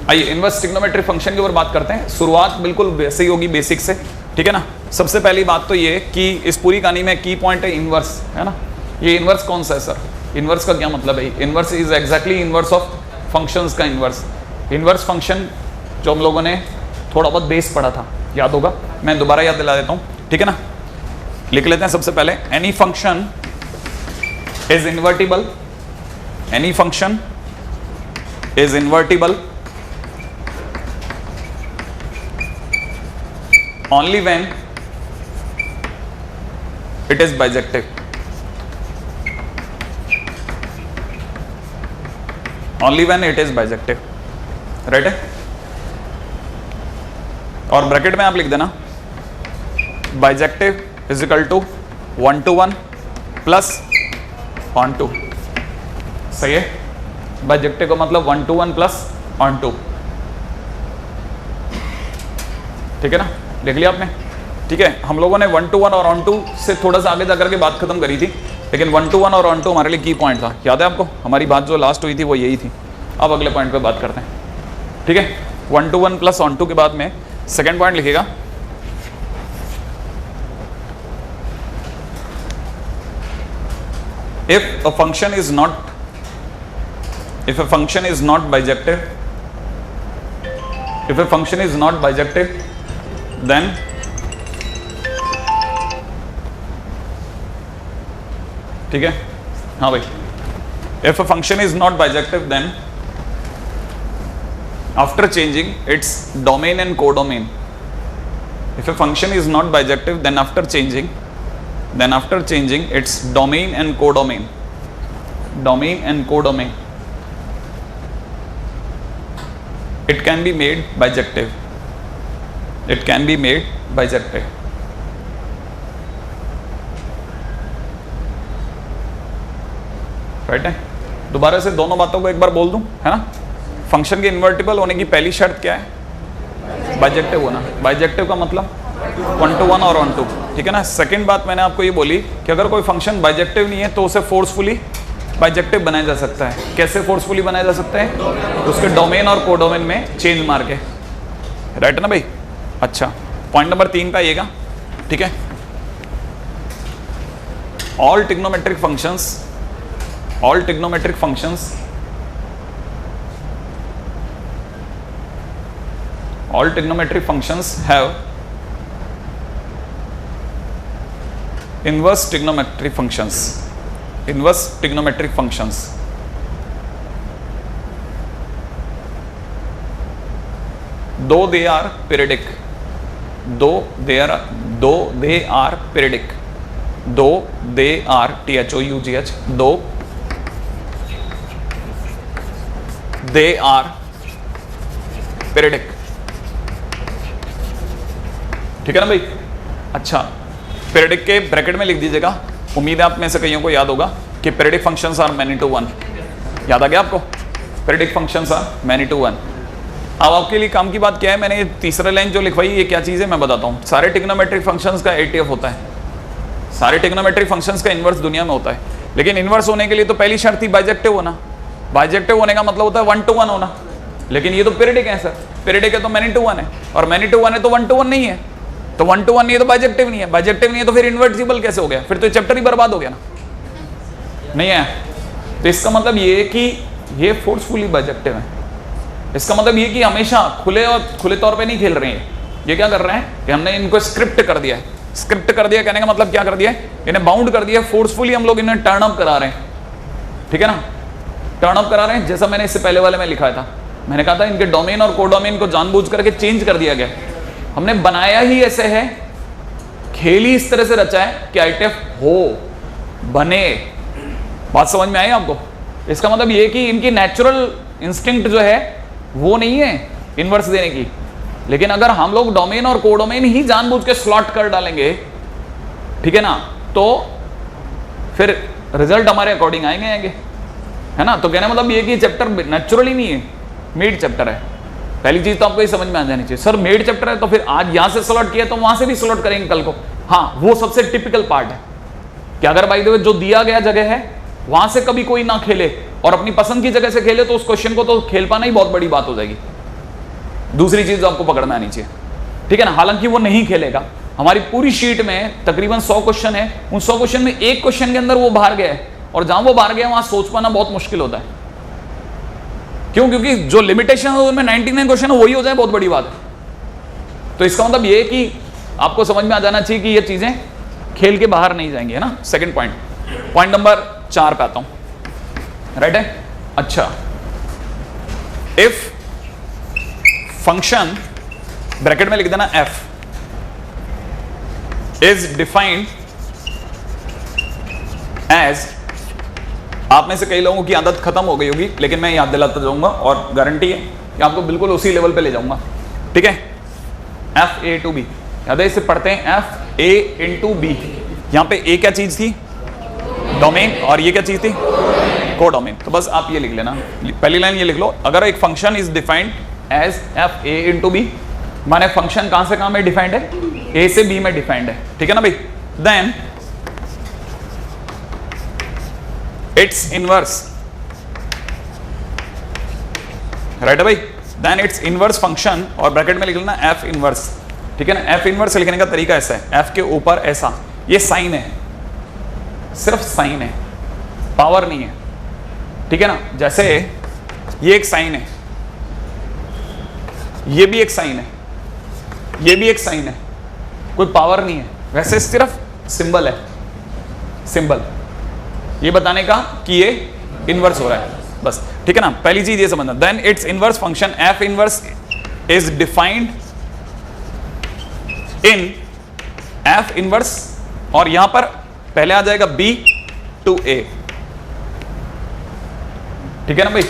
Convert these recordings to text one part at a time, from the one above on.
आइए inverse trigonometric function के ऊपर बात करते हैं। शुरुआत बिल्कुल वैसे ही होगी बेसिक से, ठीक है ना। सबसे पहली बात तो ये कि इस पूरी कहानी में की पॉइंट है इनवर्स, है ना। ये इनवर्स कौन सा है सर? इनवर्स का क्या मतलब है? Inverse is exactly inverse of functions का इनवर्स। इनवर्स फंक्शन जो हम लोगों ने थोड़ा बहुत बेस पढ़ा था, याद होगा, मैं दोबारा याद दिला देता हूँ, ठीक है ना। लिख लेते हैं सबसे पहले, any function is invertible, any function is invertible only when it is bijective, only when it is bijective, right है। और ब्रैकेट में आप लिख देना bijective is equal to 1 to 1 plus onto, सही है। बाइजेक्टिव का मतलब 1 to 1 प्लस ऑन टू, ठीक है ना, देख लिया आपने, ठीक है। हम लोगों ने 1 to 1 और ऑन टू से थोड़ा सा आगे जाकर के बात खत्म करी थी, लेकिन 1 to 1 और ऑन टू हमारे लिए की पॉइंट था, याद है आपको। हमारी बात जो लास्ट हुई थी वो यही थी। अब अगले पॉइंट पे बात करते हैं, ठीक है। 1 to 1 प्लस ऑन टू के बाद में सेकेंड पॉइंट लिखेगा, if a function is not bijective, if a function is not bijective then ठीक है, हाँ भाई, if a function is not bijective then after changing its domain and codomain, if a function is not bijective then after changing its domain and codomain, it can be made bijective, right है। दोबारा से दोनों बातों को एक बार बोल दूं, है ना। फंक्शन के इन्वर्टिबल होने की पहली शर्त क्या है? बाइजेक्टिव होना। बाइजेक्टिव का मतलब 1 to 1 और ऑन टू, ठीक है ना। सेकंड बात मैंने आपको ये बोली कि अगर कोई फंक्शन बाइजेक्टिव नहीं है तो उसे फोर्सफुली बाइजेक्टिव बनाया जा सकता है। कैसे फोर्सफुली बनाया जा सकता है? उसके डोमेन और कोडोमेन में चेंज मार के, राइट है ना भाई। अच्छा, पॉइंट नंबर 3 का आइएगा, ठीक है। All trigonometric functions have inverse trigonometric functions, though they are periodic, though they are periodic, though they are THOUGH, though they are periodic, ठीक है ना भाई। अच्छा, पेरिडिक के ब्रैकेट में लिख दीजिएगा। उम्मीद है आप में से कईयों को याद होगा कि periodic functions are many to one. याद आ गया आपको? Periodic functions are many to one. अब आपके लिए काम की बात क्या है, मैंने ये तीसरा लाइन जो लिखवाई ये क्या चीज़ है मैं बताता हूँ। सारे ट्रिग्नोमेट्रिक फंक्शंस का ATF होता है, सारे ट्रिग्नोमेट्रिक फंक्शंस का इन्वर्स दुनिया में होता है, लेकिन इन्वर्स होने के लिए तो पहली शर्त थी बाइजेक्टिव होना। बाइजेक्टिव होने का मतलब होता है 1 to 1 होना, लेकिन ये तो पेरिडिक है सर। पेरिडिक है तो मैनी टू वन है, और मैनी टू वन है तो 1 to 1 नहीं है। तो 1 to 1 नहीं है तो बाइजेक्टिव नहीं है, बाइजेक्टिव नहीं है तो फिर इन्वर्टिबल कैसे हो गया? फिर तो चैप्टर ही बर्बाद हो गया ना, नहीं है। तो इसका मतलब ये कि ये फोर्सफुली बाइजेक्टिव है। इसका मतलब ये कि हमेशा खुले तौर पे नहीं खेल रहे हैं। ये क्या कर रहे हैं कि हमने इनको स्क्रिप्ट कर दिया है। स्क्रिप्ट कर दिया कहने का मतलब क्या कर दिया है? इन्हें बाउंड कर दिया, फोर्सफुली हम लोग इन्हें टर्न अप करा रहे हैं, ठीक है ना। टर्न अप करा रहे हैं, जैसा मैंने इससे पहले वाले में लिखा था। मैंने कहा था इनके डोमेन और कोडोमेन को जानबूझ करके चेंज कर दिया गया। हमने बनाया ही ऐसे है, खेल ही इस तरह से रचा है कि ITF हो बने। बात समझ में आई आपको? इसका मतलब ये कि इनकी नेचुरल इंस्टिंक्ट जो है वो नहीं है इन्वर्स देने की, लेकिन अगर हम लोग डोमेन और कोडोमेन ही जानबूझ के स्लॉट कर डालेंगे, ठीक है ना, तो फिर रिजल्ट हमारे अकॉर्डिंग आएंगे, है ना। तो कहने मतलब ये कि चैप्टर नेचुरली नहीं है, मेड चैप्टर है। पहली चीज तो आपको ये समझ में आ जानी चाहिए। सर मेड चैप्टर है तो फिर आज यहां से स्लॉट किया तो वहां से भी स्लॉट करेंगे कल को। हाँ, वो सबसे टिपिकल पार्ट है कि अगर बाय द वे जो दिया गया जगह है वहां से कभी कोई ना खेले और अपनी पसंद की जगह से खेले तो उस क्वेश्चन को तो खेल पाना ही बहुत बड़ी बात हो जाएगी। दूसरी चीज आपको पकड़ना आनी चाहिए, ठीक है ना। हालांकि वो नहीं खेलेगा, हमारी पूरी शीट में तकरीबन 100 क्वेश्चन है, उन 100 क्वेश्चन में एक क्वेश्चन के अंदर वो बाहर गया है, और जहां वो बाहर गया वहां सोच पाना बहुत मुश्किल होता है। क्यों? क्योंकि जो लिमिटेशन है उनमें 99 क्वेश्चन वही हो जाए, बहुत बड़ी बात है। तो इसका मतलब ये कि आपको समझ में आ जाना चाहिए कि ये चीजें खेल के बाहर नहीं जाएंगी, है ना। सेकंड पॉइंट नंबर 4 पे आता हूं, राइट है। अच्छा, इफ फंक्शन ब्रैकेट में लिख देना f इज डिफाइंड एज, आप में से कई लोगों की आदत खत्म हो गई होगी, लेकिन मैं याद दिलाता जाऊंगा और गारंटी है कि आपको बिल्कुल उसी लेवल पे ले जाऊंगा, ठीक है। एफ ए टू बी, याद है इसे पढ़ते हैं एफ ए इंटू बी। यहां पे ए क्या चीज थी? डोमेन, और ये क्या चीज थी? कोडोमेन। तो बस आप ये लिख लेना, पहली लाइन ये लिख लो, अगर एक function is defined as F A into B, माने फंक्शन कहां से कहां में डिफाइंड है? ए से बी में डिफाइंड है, ठीक है ना भाई। देन इट्स इनवर्स, राइट है भाई। देन इट्स इनवर्स फंक्शन, और ब्रैकेट में लिख लेना एफ इनवर्स, ठीक है ना। एफ इनवर्स लिखने का तरीका ऐसा है, एफ के ऊपर ऐसा, ये साइन है, सिर्फ साइन है, पावर नहीं है, ठीक है ना। जैसे ये एक साइन है, ये भी एक साइन है, ये भी एक साइन है, कोई पावर नहीं है, वैसे सिर्फ सिंबल है, सिंबल ये बताने का कि ये इनवर्स हो रहा है, बस, ठीक है ना। पहली चीज ये समझना। Then its inverse function F inverse is defined in F inverse, और यहां पर पहले आ जाएगा b टू a, ठीक है ना भाई।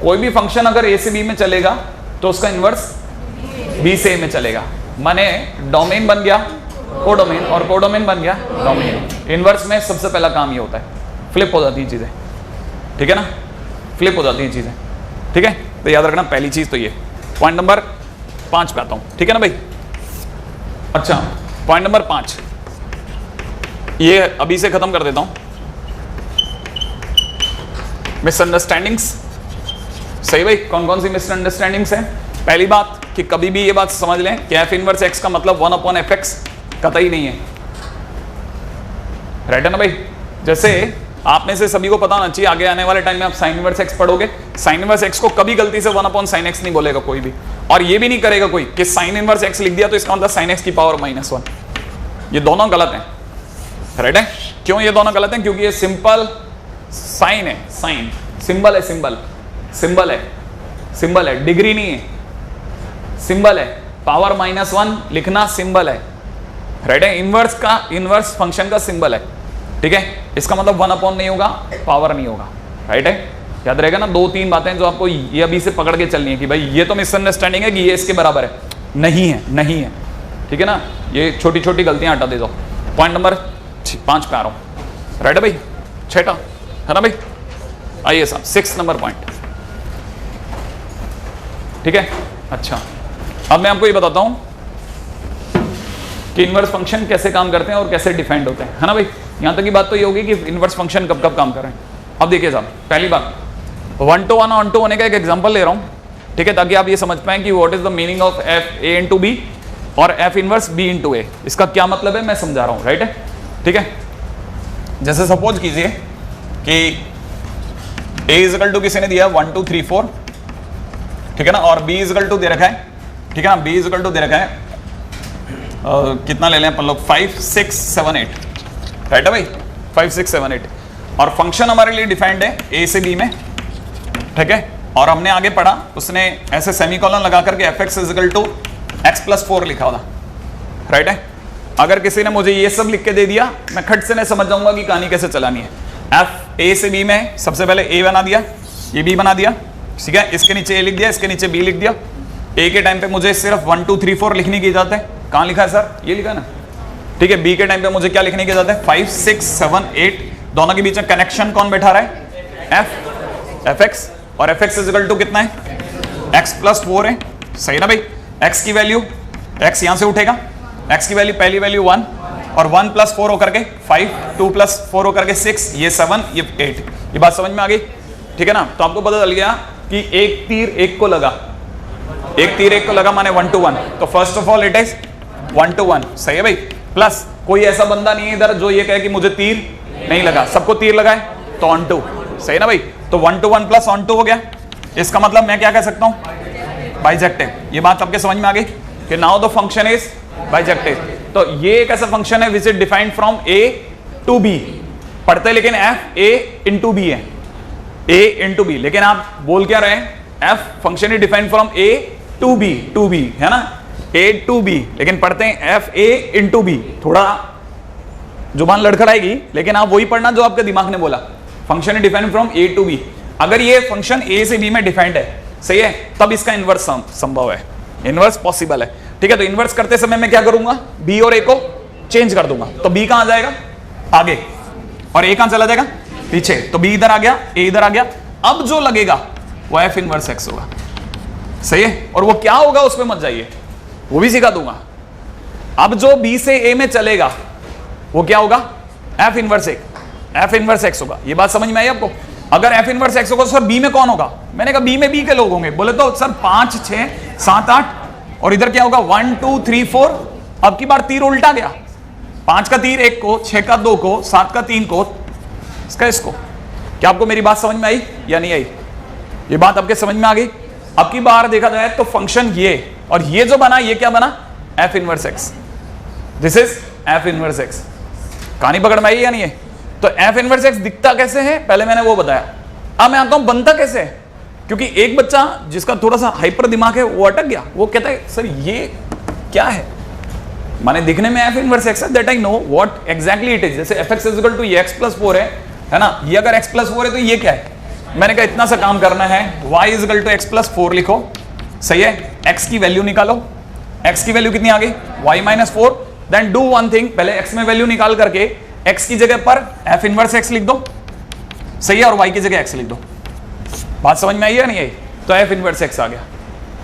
कोई भी फंक्शन अगर a से b में चलेगा तो उसका इनवर्स b से a में चलेगा, माने डोमेन बन गया कोडोमेन, और कोडोमेन बन गया डोमेन। इनवर्स में सबसे पहला काम ये होता है, फ्लिप हो जाती हैं चीजें, ठीक है ना, फ्लिप हो जाती हैं चीजें, ठीक है। तो याद रखना पहली चीज तो ये। पॉइंट नंबर 5 पे आता हूं, ठीक है ना भाई। अच्छा, पॉइंट नंबर 5 ये अभी से खत्म कर देता हूं, मिसअंडरस्टैंडिंग्स। सही भाई, कौन कौन सी मिसअंडरस्टैंडिंग्स है? पहली बात कि कभी भी ये बात समझ लें कि एफ इनवर्स एक्स का मतलब 1/f(x) कतई नहीं है, राइट है ना भाई। जैसे आप में से सभी को पता होना चाहिए, आगे आने वाले टाइम में आप साइन इनवर्स एक्स पढ़ोगे, साइन इनवर्स एक्स को कभी गलती से 1/sin x नहीं बोलेगा कोई भी, और ये भी नहीं करेगा कोई कि साइन इनवर्स एक्स लिख दिया तो इसका मतलब sin x की पावर -1। ये दोनों गलत हैं, राइट है। क्यों ये दोनों गलत हैं? क्योंकि ये सिंपल साइन है, साइन सिंबल है, सिंबल सिंबल है, सिंबल है, डिग्री नहीं है, सिंबल है। पावर -1 लिखना सिंबल है, राइट है। इनवर्स का, इनवर्स फंक्शन का सिंबल है, ठीक है। इसका मतलब 1/, नहीं होगा, पावर नहीं होगा, राइट है। याद रहेगा ना, 2-3 बातें जो आपको ये अभी से पकड़ के चलनी है कि भाई ये तो मिसअंडरस्टैंडिंग है कि ये इसके बराबर है, नहीं है, नहीं है, ठीक है ना। ये छोटी छोटी गलतियां हटा दे दो। पॉइंट नंबर 5 पे आ रहा हूं, राइट है भाई, 6 है ना भाई। आइए साहब 6 नंबर पॉइंट, ठीक है। अच्छा, अब मैं आपको ये बताता हूं कि इनवर्स फंक्शन कैसे काम करते हैं और कैसे डिफाइंड होते हैं, है ना भाई। यहां तक की बात तो ये होगी कि इनवर्स फंक्शन कब कब काम कर रहे हैं। अब देखिए साहब, पहली बात 1-to-1 on-to होने का एक एग्जांपल ले रहा हूं, ठीक है, ताकि आप ये समझ पाएं कि what is the meaning of F A into B और F inverse B into A. इसका क्या मतलब है मैं समझा रहा हूं, राइट है, ठीक है। जैसे सपोज कीजिए कि ए इजकल टू किसी ने दिया 1 2 3 4, ठीक है ना, और बी इजकल टू दे रखा है, ठीक है ना, बी इजकल टू दे रखा है कितना ले लें अपन लोग, 5 6 7 8, राइट है भाई, 5 6 7 8। और फंक्शन हमारे लिए डिफाइंड है ए से बी में, ठीक है। और हमने आगे पढ़ा, उसने ऐसे सेमीकोलन लगा करके F X is equal to X plus 4 लिखा था, राइट है। अगर किसी ने मुझे ये सब लिख के दे दिया, मैं खट से नहीं समझ जाऊंगा कि कहानी कैसे चलानी है। एफ ए से बी में सबसे पहले ए बना दिया, ये बी बना दिया, ठीक है। इसके नीचे ए लिख दिया, इसके नीचे बी लिख दिया। ए के टाइम पे मुझे सिर्फ 1 2 3 4 लिखने की इजाजत है। कहां लिखा है सर? ये लिखा है ना, ठीक है। बी के टाइम पे मुझे क्या लिखने की इजाजत है? 5 6 7 8। दोनों के बीच में कनेक्शन कौन बैठा रहा है? एफ एक्स, और एफ एक्स इजकल टू कितना है? एक्स प्लस 4 है, सही ना भाई। एक्स की वैल्यू, एक्स यहां से उठेगा, एक्स की वैल्यू पहली वैल्यू 1, और 1 प्लस 4 होकर के 5, 2 प्लस 4 होकर के 6, ये 7, ये 8। ये बात समझ में आ गई, ठीक है ना। तो आपको पता चल गया कि एक तीर एक को लगा, एक तीर एक को लगा माने 1 to 1, तो first of all it is 1 to 1, सही है भाई। प्लस कोई ऐसा बंदा नहीं है इधर जो ये कहे कि मुझे तीर नहीं लगा, सबको तीर लगाए तो ऑन टू, सही ना भाई। तो 1 to 1 प्लस ऑन टू हो गया। इसका मतलब मैं क्या कह सकता हूं, बाइजेक्टिव। ये बात आपके समझ में आ गई कि now the function is bijective. तो ये एक ऐसा फंक्शन है which is defined from A to B, पढ़ते लेकिन एफ ए इंटू बी है, ए इंटू बी, लेकिन आप बोल क्या रहे हैं, F function is defined from A to B है ना, ए टू बी, लेकिन पढ़ते हैं एफ ए इंटू बी। थोड़ा जुबान लड़खड़ाएगी लेकिन आप वही पढ़ना जो आपके दिमाग ने बोला, function is defined from A to B. अगर ये फंक्शन ए से बी में डिफाइंड है, सही है, तब इसका इनवर्स संभव है, इनवर्स पॉसिबल है, ठीक है। तो इनवर्स करते समय मैं क्या करूंगा, बी और ए को चेंज कर दूंगा, तो बी कहां जाएगा, आगे, और ए कहां चला जाएगा, पीछे। तो बी इधर आ गया, ए इधर आ गया। अब जो लगेगा वो एफ इनवर्स एक्स होगा, सही है। और वो क्या होगा उस पर मत जाइए, वो भी सिखा दूंगा। अब जो बी से ए में चलेगा वो क्या होगा, एफ इनवर्स एक्स होगा। ये बात समझ में आई आपको। अगर एफ इनवर्स एक्स होगा तो सर बी में कौन होगा, मैंने कहा बी में बी के लोग होंगे। बोले तो सर 5 6 7 8, और इधर क्या होगा 1 2 3 4। अब की बार तीर उल्टा गया, 5 का तीर 1 को, 6 का 2 को, 7 का 3 को, इसको। क्या आपको मेरी बात समझ में आई या नहीं आई, ये बात आपके समझ में आ गई। अब की बार देखा जाए तो फंक्शन ये और ये जो बना, ये क्या बना, F inverse x, this is F inverse x. कहानी पकड़ में आई या नहीं है। तो एफ इनवर्स एक्स दिखता कैसे है, पहले मैंने वो बताया। अब मैं आता हूं बनता कैसे है, क्योंकि एक बच्चा जिसका थोड़ा सा हाइपर दिमाग है वो अटक गया, वो कहता है सर ये क्या है, माने दिखने में एफ इनवर्स एक्स है, that I know what exactly it is. जैसे F X is equal to ये एक्स प्लस 4 है ना, ये अगर एक्स प्लस 4 है तो ये क्या है। मैंने कहा इतना सा काम करना है, y is equal to X plus 4 लिखो, सही है। x की वैल्यू निकालो, x की वैल्यू कितनी आ गई, y minus 4। Then do one thing, पहले x में वैल्यू निकाल करके x की जगह पर f इनवर्स x लिख दो, सही है, और y की जगह x लिख दो। बात समझ में आई या नहीं आई। तो f इनवर्स x आ गया।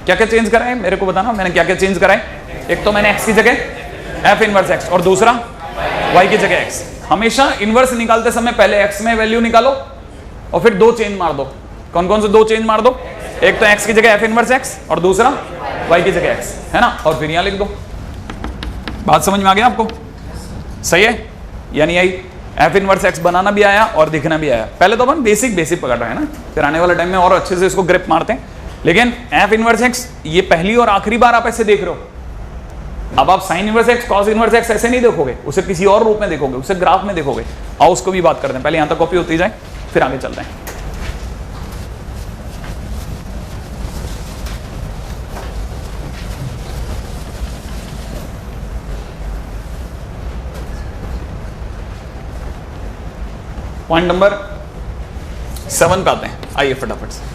क्या क्या चेंज करा है मेरे को बताना, मैंने क्या क्या चेंज करा है। एक तो मैंने x की जगह f इनवर्स x, और दूसरा y की जगह x। हमेशा इनवर्स निकालते समय पहले x में वैल्यू निकालो और फिर 2 चेंज मार दो। कौन कौन से 2 चेंज मार दो, एक तो x की जगह f इनवर्स x और दूसरा y की जगह x, है ना, और फिर यहां लिख दो। बात समझ में आ गया आपको, सही है या नहीं आई। f इनवर्स x बनाना भी आया और दिखना भी आया। पहले तो अपन बेसिक पकड़ रहे हैं ना, फिर आने वाले टाइम में और अच्छे से इसको ग्रिप मारते हैं। लेकिन f इनवर्स x ये पहली और आखिरी बार आप ऐसे देख रहे हो। अब आप sign inverse x, cos inverse x ऐसे नहीं देखोगे, उसे किसी और रूप में देखोगे, उसे ग्राफ में देखोगे। आओ उसको भी बात करते हैं, पहले यहां तक कॉपी होती जाए फिर आगे चलते हैं। पॉइंट नंबर 7 पे आते हैं, आइए फटाफट से।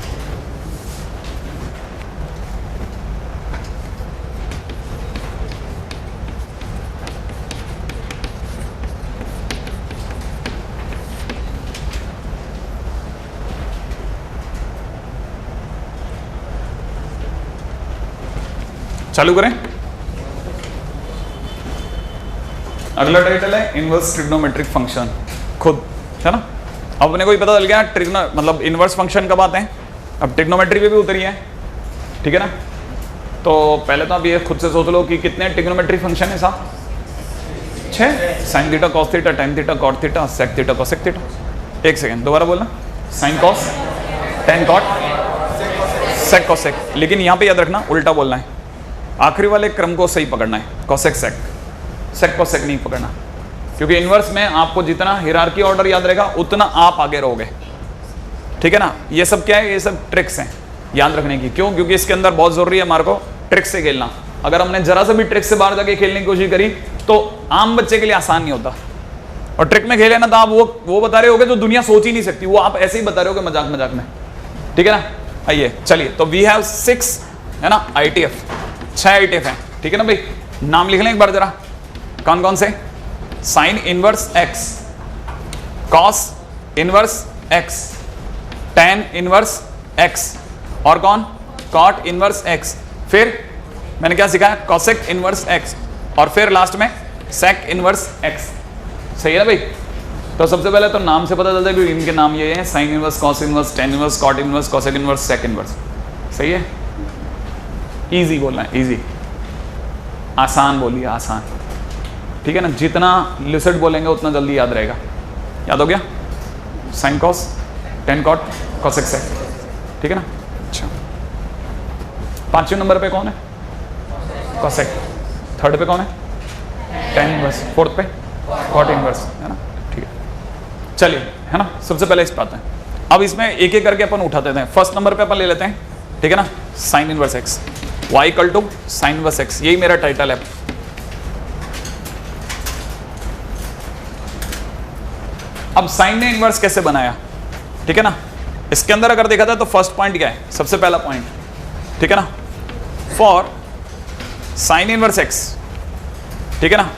चालू करें। अगला टाइटल है इनवर्स ट्रिग्नोमेट्रिक फंक्शन, खुद है ना। अब अपने को ही पता चल गया ट्रिग्नो मतलब इनवर्स फंक्शन कब आते हैं, अब ट्रिग्नोमेट्री पे भी उतरी है, ठीक है ना। तो पहले तो आप ये खुद से सोच लो कि कितने ट्रिग्नोमेट्रिक फंक्शन है साहब, 6, sine theta cos theta tan theta cot theta sec theta cosec theta. एक सेकेंड दोबारा बोलना, sine cos tan cot sec cosec, लेकिन यहाँ पे याद रखना उल्टा बोलना है, आखिरी वाले क्रम को सही पकड़ना है, कोसेक सेक, सेक कोसेक नहीं पकड़ना, क्योंकि इनवर्स में आपको जितना हिरार्की ऑर्डर याद रहेगा उतना आप आगे रहोगे, ठीक है ना। ये सब क्या है, ये सब ट्रिक्स हैं याद रखने की। क्यों, क्योंकि इसके अंदर बहुत जरूरी है हमारे को ट्रिक से खेलना। अगर हमने जरा सा भी ट्रिक से बाहर जाके खेलने की कोशिश करी तो आम बच्चे के लिए आसान नहीं होता। और ट्रिक में खेले ना तो आप वो बता रहे होगे जो दुनिया सोच ही नहीं सकती, वो आप ऐसे ही बता रहे होगे मजाक मजाक में, ठीक है ना। आइए चलिए, तो वी हैव 6 है ना ITF, 6 ITF है, ठीक है ना भाई। नाम लिख लें एक बार जरा, कौन कौन से, sign inverse x, cos inverse x, tan inverse x, और कौन, कॉट इनवर्स x, फिर मैंने क्या सिखाया, कॉसेक इनवर्स x, और फिर लास्ट में सेक इनवर्स x, सही है ना भाई। तो सबसे पहले तो नाम से पता चलता है कि इनके नाम ये हैं, sine inverse, cos inverse, tan inverse, cot inverse, cosec inverse, sec inverse, सही है। इजी बोलना है, इजी, आसान बोलिए, आसान, ठीक है ना। जितना लुसिड बोलेंगे उतना जल्दी याद रहेगा। याद हो गया? Sine cos, tan cot, cosec sec, ठीक है ना। अच्छा, 5वें नंबर पे कौन है? कॉसेक। थर्ड पे कौन है? Tan inverse. फोर्थ पे कॉट इनवर्स, है ना, ठीक है। चलिए, है ना, सबसे पहले इस पाते हैं। अब इसमें एक एक करके अपन उठाते हैं। फर्स्ट नंबर पे अपन ले लेते हैं, ठीक है ना, sine inverse X, Y equal to sine inverse X, यही मेरा टाइटल है। अब साइन ने इनवर्स कैसे बनाया, ठीक है ना। इसके अंदर अगर देखा था तो फर्स्ट पॉइंट क्या है, सबसे पहला पॉइंट, ठीक है ना, फॉर साइन इनवर्स एक्स, ठीक है ना,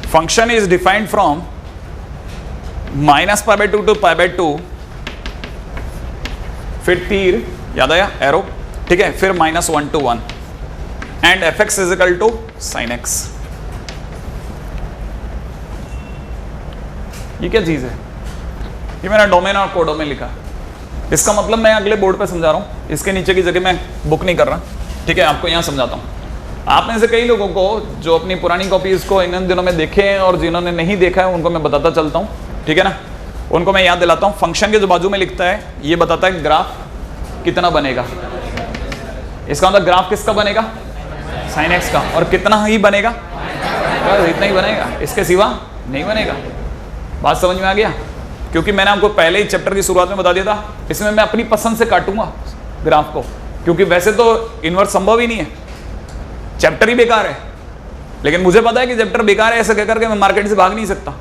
function is defined from -π/2 to π/2, फिर तीर, याद आया, एरो, ठीक है, फिर -1 to 1 and fx is equal to sine X. ये क्या चीज है? ये मेरा डोमेन और कोडोमेन लिखा। इसका मतलब मैं अगले बोर्ड पे समझा रहा हूँ, इसके नीचे की जगह मैं बुक नहीं कर रहा, ठीक है, आपको यहाँ समझाता हूँ। आप में से कई लोगों को जो अपनी पुरानी कॉपीज को इन दिनों में देखे हैं और जिन्होंने नहीं देखा है उनको मैं बताता चलता हूँ, ठीक है ना, उनको मैं याद दिलाता हूँ। फंक्शन के जो बाजू में लिखता है ये बताता है ग्राफ कितना बनेगा। इसका मतलब ग्राफ किसका बनेगा? साइन एक्स का। और कितना ही बनेगा? बस इतना ही बनेगा, इसके सिवा नहीं बनेगा। बात समझ में आ गया? क्योंकि मैंने आपको पहले ही चैप्टर की शुरुआत में बता दिया था, इसमें मैं अपनी पसंद से काटूंगा ग्राफ को, क्योंकि वैसे तो इन्वर्स संभव ही नहीं है, चैप्टर ही बेकार है। लेकिन मुझे पता है कि चैप्टर बेकार है ऐसे कहकर के मैं मार्केट से भाग नहीं सकता,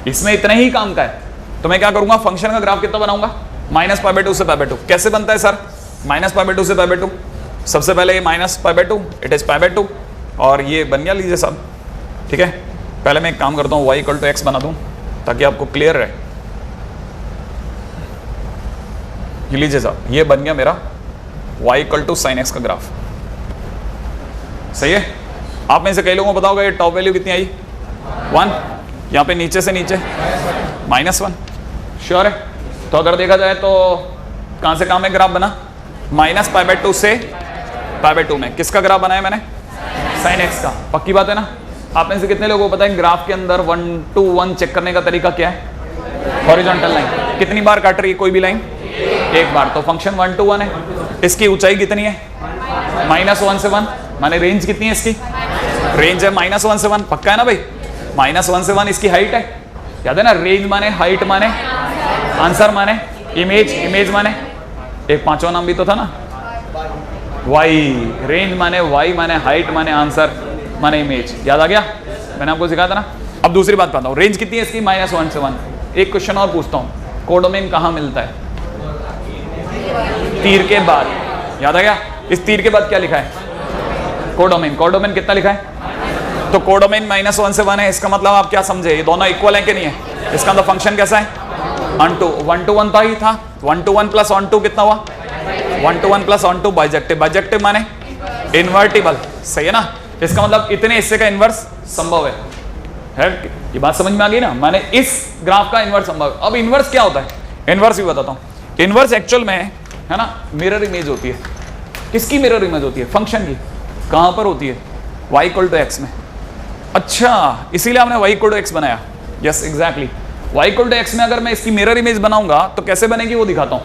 इसमें इतने ही काम का है। तो मैं क्या करूंगा, फंक्शन का ग्राफ कितना बनाऊंगा? -π/2 से π/2। कैसे बनता है सर -π/2 से π/2? सबसे पहले ये -π/2, इट इज π/2, और ये बन गया, लीजिए साहब, ठीक है। पहले मैं एक काम करता हूँ, y इक्वल टू एक्स बना दूँ ताकि आपको क्लियर रहे। ये लीजिए साहब, ये बन गया मेरा y equal to sine X का ग्राफ। सही है? आप में से कई लोगों को पता होगा ये टॉप वैल्यू कितनी आई? 1। यहाँ पे नीचे से नीचे -1। श्योर है? तो अगर देखा जाए तो कहाँ से कहाँ में ग्राफ बना? -π/2 से π/2 में। किसका ग्राफ बनाया मैंने? साइन एक्स का। पक्की बात है ना? आप में से कितने लोगों को पता है ग्राफ के अंदर 1 to 1 चेक करने का तरीका क्या है? हॉरिजॉन्टल लाइन कितनी बार काट रही है कोई भी लाइन? एक बार। तो फंक्शन 1 to 1 है। इसकी ऊंचाई कितनी है? -1 से 1, माने रेंज कितनी है इसकी? रेंज है -1 से 1। पक्का है ना भाई? -1 से 1 इसकी हाइट है। याद है ना? रेंज माने, हाइट माने, आंसर माने, इमेज, इमेज माने, एक पांचवा नाम भी तो था ना, वाई। रेंज माने वाई माने हाइट माने आंसर माने इमेज। याद आ गया? मैंने आपको सिखाया था ना। अब दूसरी बात बताता हूँ, रेंज कितनी है इसकी? -1 से 1। एक क्वेश्चन और पूछता हूँ, कोडोमेन कहाँ मिलता है? तीर के बाद। याद आ गया? इस तीर के बाद क्या लिखा है? कोडोमेन। कोडोमेन कितना लिखा है? तो कोडोमेन -1 से 1 है। इसका मतलब आप क्या समझे, ये दोनों इक्वल है कि नहीं है? इसका मतलब फंक्शन कैसा है? 1 to 1 था ही था। 1 to 1 प्लस 1 to कितना हुआ? 1 to 1 plus 1 to bijective. Bijective माने इन्वर्टिबल। सही है ना? इसका मतलब इतने हिस्से का इन्वर्स संभव है। ये बात समझ में आ गई ना? माने इस ग्राफ का इन्वर्स संभव है। अब इन्वर्स क्या होता है? इन्वर्स भी बताता हूँ। इन्वर्स एक्चुअल में है ना, मिरर इमेज होती है। किसकी मिरर इमेज होती है? फंक्शन की। कहां पर होती है? y इक्वल टू एक्स में। अच्छा, इसीलिए हमने y इक्वल टू एक्स बनाया। Yes exactly. y equal to X में अगर मैं इसकी मिरर इमेज बनाऊंगा तो कैसे बनेगी वो दिखाता हूं।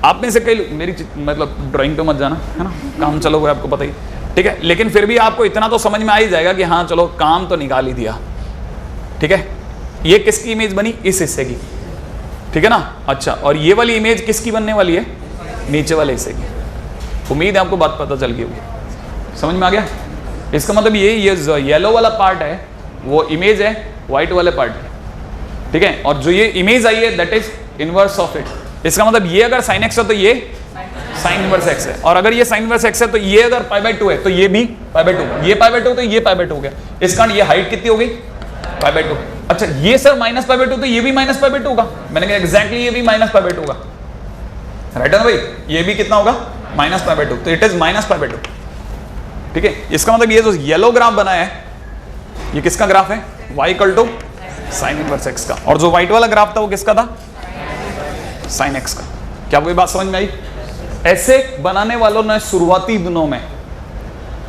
आप में से कई, मेरी मतलब ड्राइंग पे मत जाना, है ना, काम चलो हुआ आपको पता ही, ठीक है। लेकिन फिर भी आपको इतना तो समझ में आ ही जाएगा कि हाँ चलो काम तो निकाल ही दिया, ठीक है। ये किसकी इमेज बनी? इस हिस्से की, ठीक है ना। अच्छा, और ये वाली इमेज किसकी बनने वाली है? नीचे वाले हिस्से की। उम्मीद है आपको बात पता चल गई होगी, समझ में आ गया? इसका मतलब ये जो येलो वाला पार्ट है वो इमेज है, व्हाइट वाले पार्ट है, ठीक है। और जो ये इमेज आई है that is inverse of it. इसका मतलब ये अगर साइन एक्स है तो ये साइन इनवर्स एक्स है, और अगर ये साइन इनवर्स एक्स है तो ये अगर π/2 है तो ये भी π/2, ये π/2 तो ये π/2 हो गया। इस कारण ये हाइट कितनी हो गई? π/2। अच्छा, ये सर -π/2 तो ये भी -π/2 होगा। मैंने कहा एग्जैक्टली ये भी -π/2 होगा, राइट है ना भाई? ये भी कितना होगा? -π/2। तो इट इज -π/2, ठीक है। इसका मतलब ये जो येलो ग्राफ बना है ये किसका ग्राफ है? y equal to sine inverse X का। और जो व्हाइट वाला ग्राफ था वो किसका था? साइन एक्स का। क्या कोई बात समझ में आई? ऐसे बनाने वालों ने शुरुआती दिनों में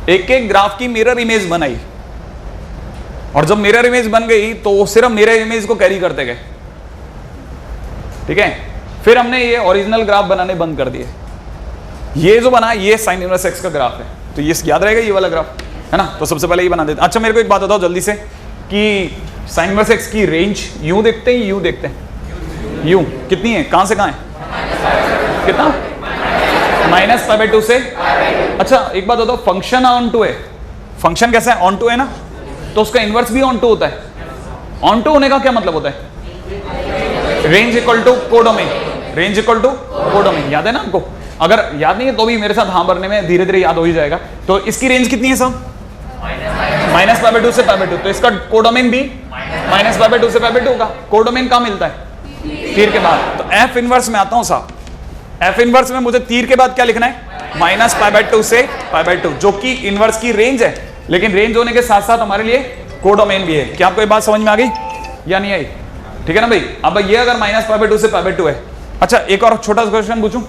एक एक ग्राफ की मिरर इमेज बनाई, और जब मिरर इमेज बन गई तो वो सिर्फ मिरर इमेज को कैरी करते गए, ठीक है। फिर हमने ये ओरिजिनल ग्राफ बनाने बंद कर दिए। ये जो बना ये साइन इनवर्स एक्स का ग्राफ है, तो ये याद रहेगा ये वाला ग्राफ, है ना। तो सबसे पहले ये बना देते हैं। अच्छा मेरे को एक बात बताओ जल्दी से कि साइन इनवर्स एक्स की रेंज यूं देखते हैं, यूं देखते हैं? यूं कितनी है, कहां से कहां है, कितना? -π/2 से। अच्छा एक बात बताओ, फंक्शन ऑन टू है, फंक्शन कैसा है, ऑन टू है ना, तो उसका इनवर्स भी ऑन टू होता है। ऑन टू होने का क्या मतलब होता है? Range equal to codomain, range equal to codomain, याद है ना आपको? अगर याद नहीं है तो भी मेरे साथ हाँ भरने में धीरे धीरे याद हो ही जाएगा। तो इसकी रेंज कितनी है सब? -π/2 से π/2, तो इसका कोडोमेन भी -π/2 से π/2 होगा। कोडोमेन कहाँ मिलता है? तीर के बाद। तो एफ इनवर्स में आता हूं साहब, एफ इनवर्स में मुझे तीर के बाद क्या लिखना है? -π/2 से π/2, जो कि इनवर्स की रेंज है, लेकिन रेंज होने के साथ साथ हमारे लिए कोडोमेन भी है। क्या आपको ये बात समझ में आ गई या नहीं आई? ठीक है ना भाई। अब ये अगर -π/2 से π/2 है। अच्छा एक और छोटा सा क्वेश्चन पूछूं?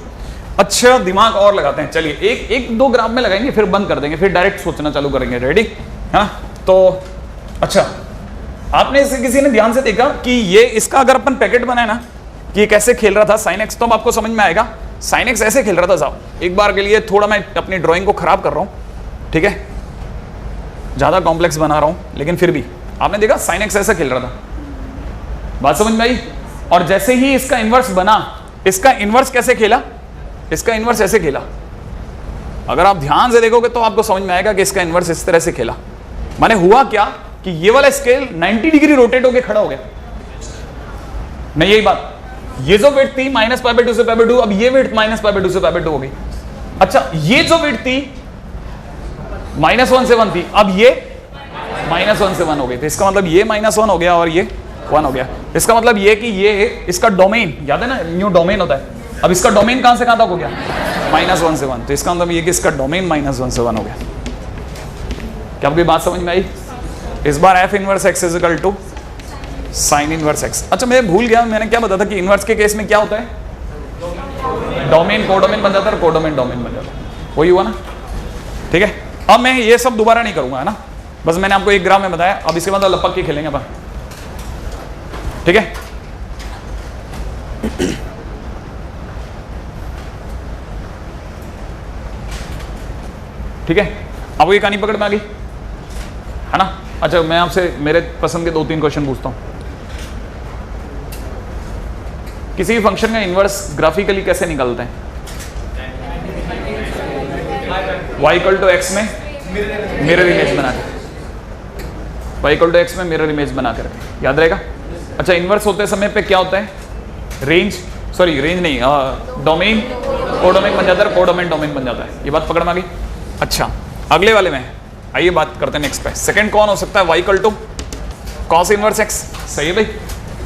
अच्छा दिमाग और लगाते हैं, चलिए एक दो ग्राफ में लगाएंगे फिर बंद कर देंगे, फिर डायरेक्ट सोचना चालू करेंगे। रेडी? हाँ तो अच्छा, आपने इसे किसी ने ध्यान से देखा कि ये इसका अगर अपन पैकेट बनाए ना कि ये कैसे खेल रहा था साइन एक्स, तो आपको समझ में आएगा साइन एक्स ऐसे खेल रहा था साहब। एक बार के लिए थोड़ा मैं अपनी ड्राइंग को खराब कर रहा हूं, ठीक है, ज्यादा कॉम्प्लेक्स बना रहा हूं, लेकिन फिर भी आपने देखा साइन एक्स ऐसे खेल रहा था। बात समझ में आई? और जैसे ही इसका इनवर्स बना, इसका इनवर्स कैसे खेला? इसका इनवर्स ऐसे खेला। अगर आप ध्यान से देखोगे तो आपको समझ में आएगा कि इसका इनवर्स इस तरह से खेला। माने हुआ क्या कि ये वाला स्केल 90 डिग्री रोटेट होकर खड़ा हो गया। नहीं यही बात, ये जो विड्थ थी -π/2 से π/2, अब ये विड्थ -π/2 से π/2 हो गई। अच्छा ये जो विड्थ थी -1 से 1 थी, अब ये -1 से 1 हो गई। तो इसका मतलब ये -1 हो गया और ये 1 हो गया। इसका मतलब ये कि ये इसका डोमेन, याद है ना न्यू डोमेन होता है, अब इसका डोमेन कहां से कहां तक हो गया? -1 से 1। तो इसका मतलब ये कि इसका डोमेन -1 से 1 हो गया। क्या आपकी बात समझ में आई? इस बार F inverse X is equal to sine inverse X. अच्छा मैं भूल गया, मैंने क्या बताया था कि इनवर्स के केस में क्या होता है? डोमेन कोडोमेन बन जाता है और कोडोमेन डोमेन बन जाता है। वही हुआ ना, ठीक है। अब मैं ये सब दोबारा नहीं करूंगा, है ना, बस मैंने आपको एक ग्राफ में बताया। अब इसके बाद लपक के खेलेंगे अपन, ठीक है। ठीक है, अब ये कहानी पकड़ में आ गई, है ना। अच्छा मैं आपसे मेरे पसंद के 2-3 क्वेश्चन पूछता हूं। किसी भी फंक्शन का इनवर्स ग्राफिकली कैसे निकालते हैं? y = x में मिरर इमेज बनाकर, y = x में मिरर इमेज बनाकर, याद रहेगा। अच्छा इनवर्स होते समय पे क्या होता है? रेंज, सॉरी रेंज नहीं, डोमेन कोडोमेन बन जाता है, कोडोमेन डोमेन बन जाता है। ये बात पकड़ में आ गई। अच्छा अगले वाले में आइए बात करते हैं नेक्स्ट पे। सेकंड कौन हो सकता है? y = cos inverse x। सही है भाई,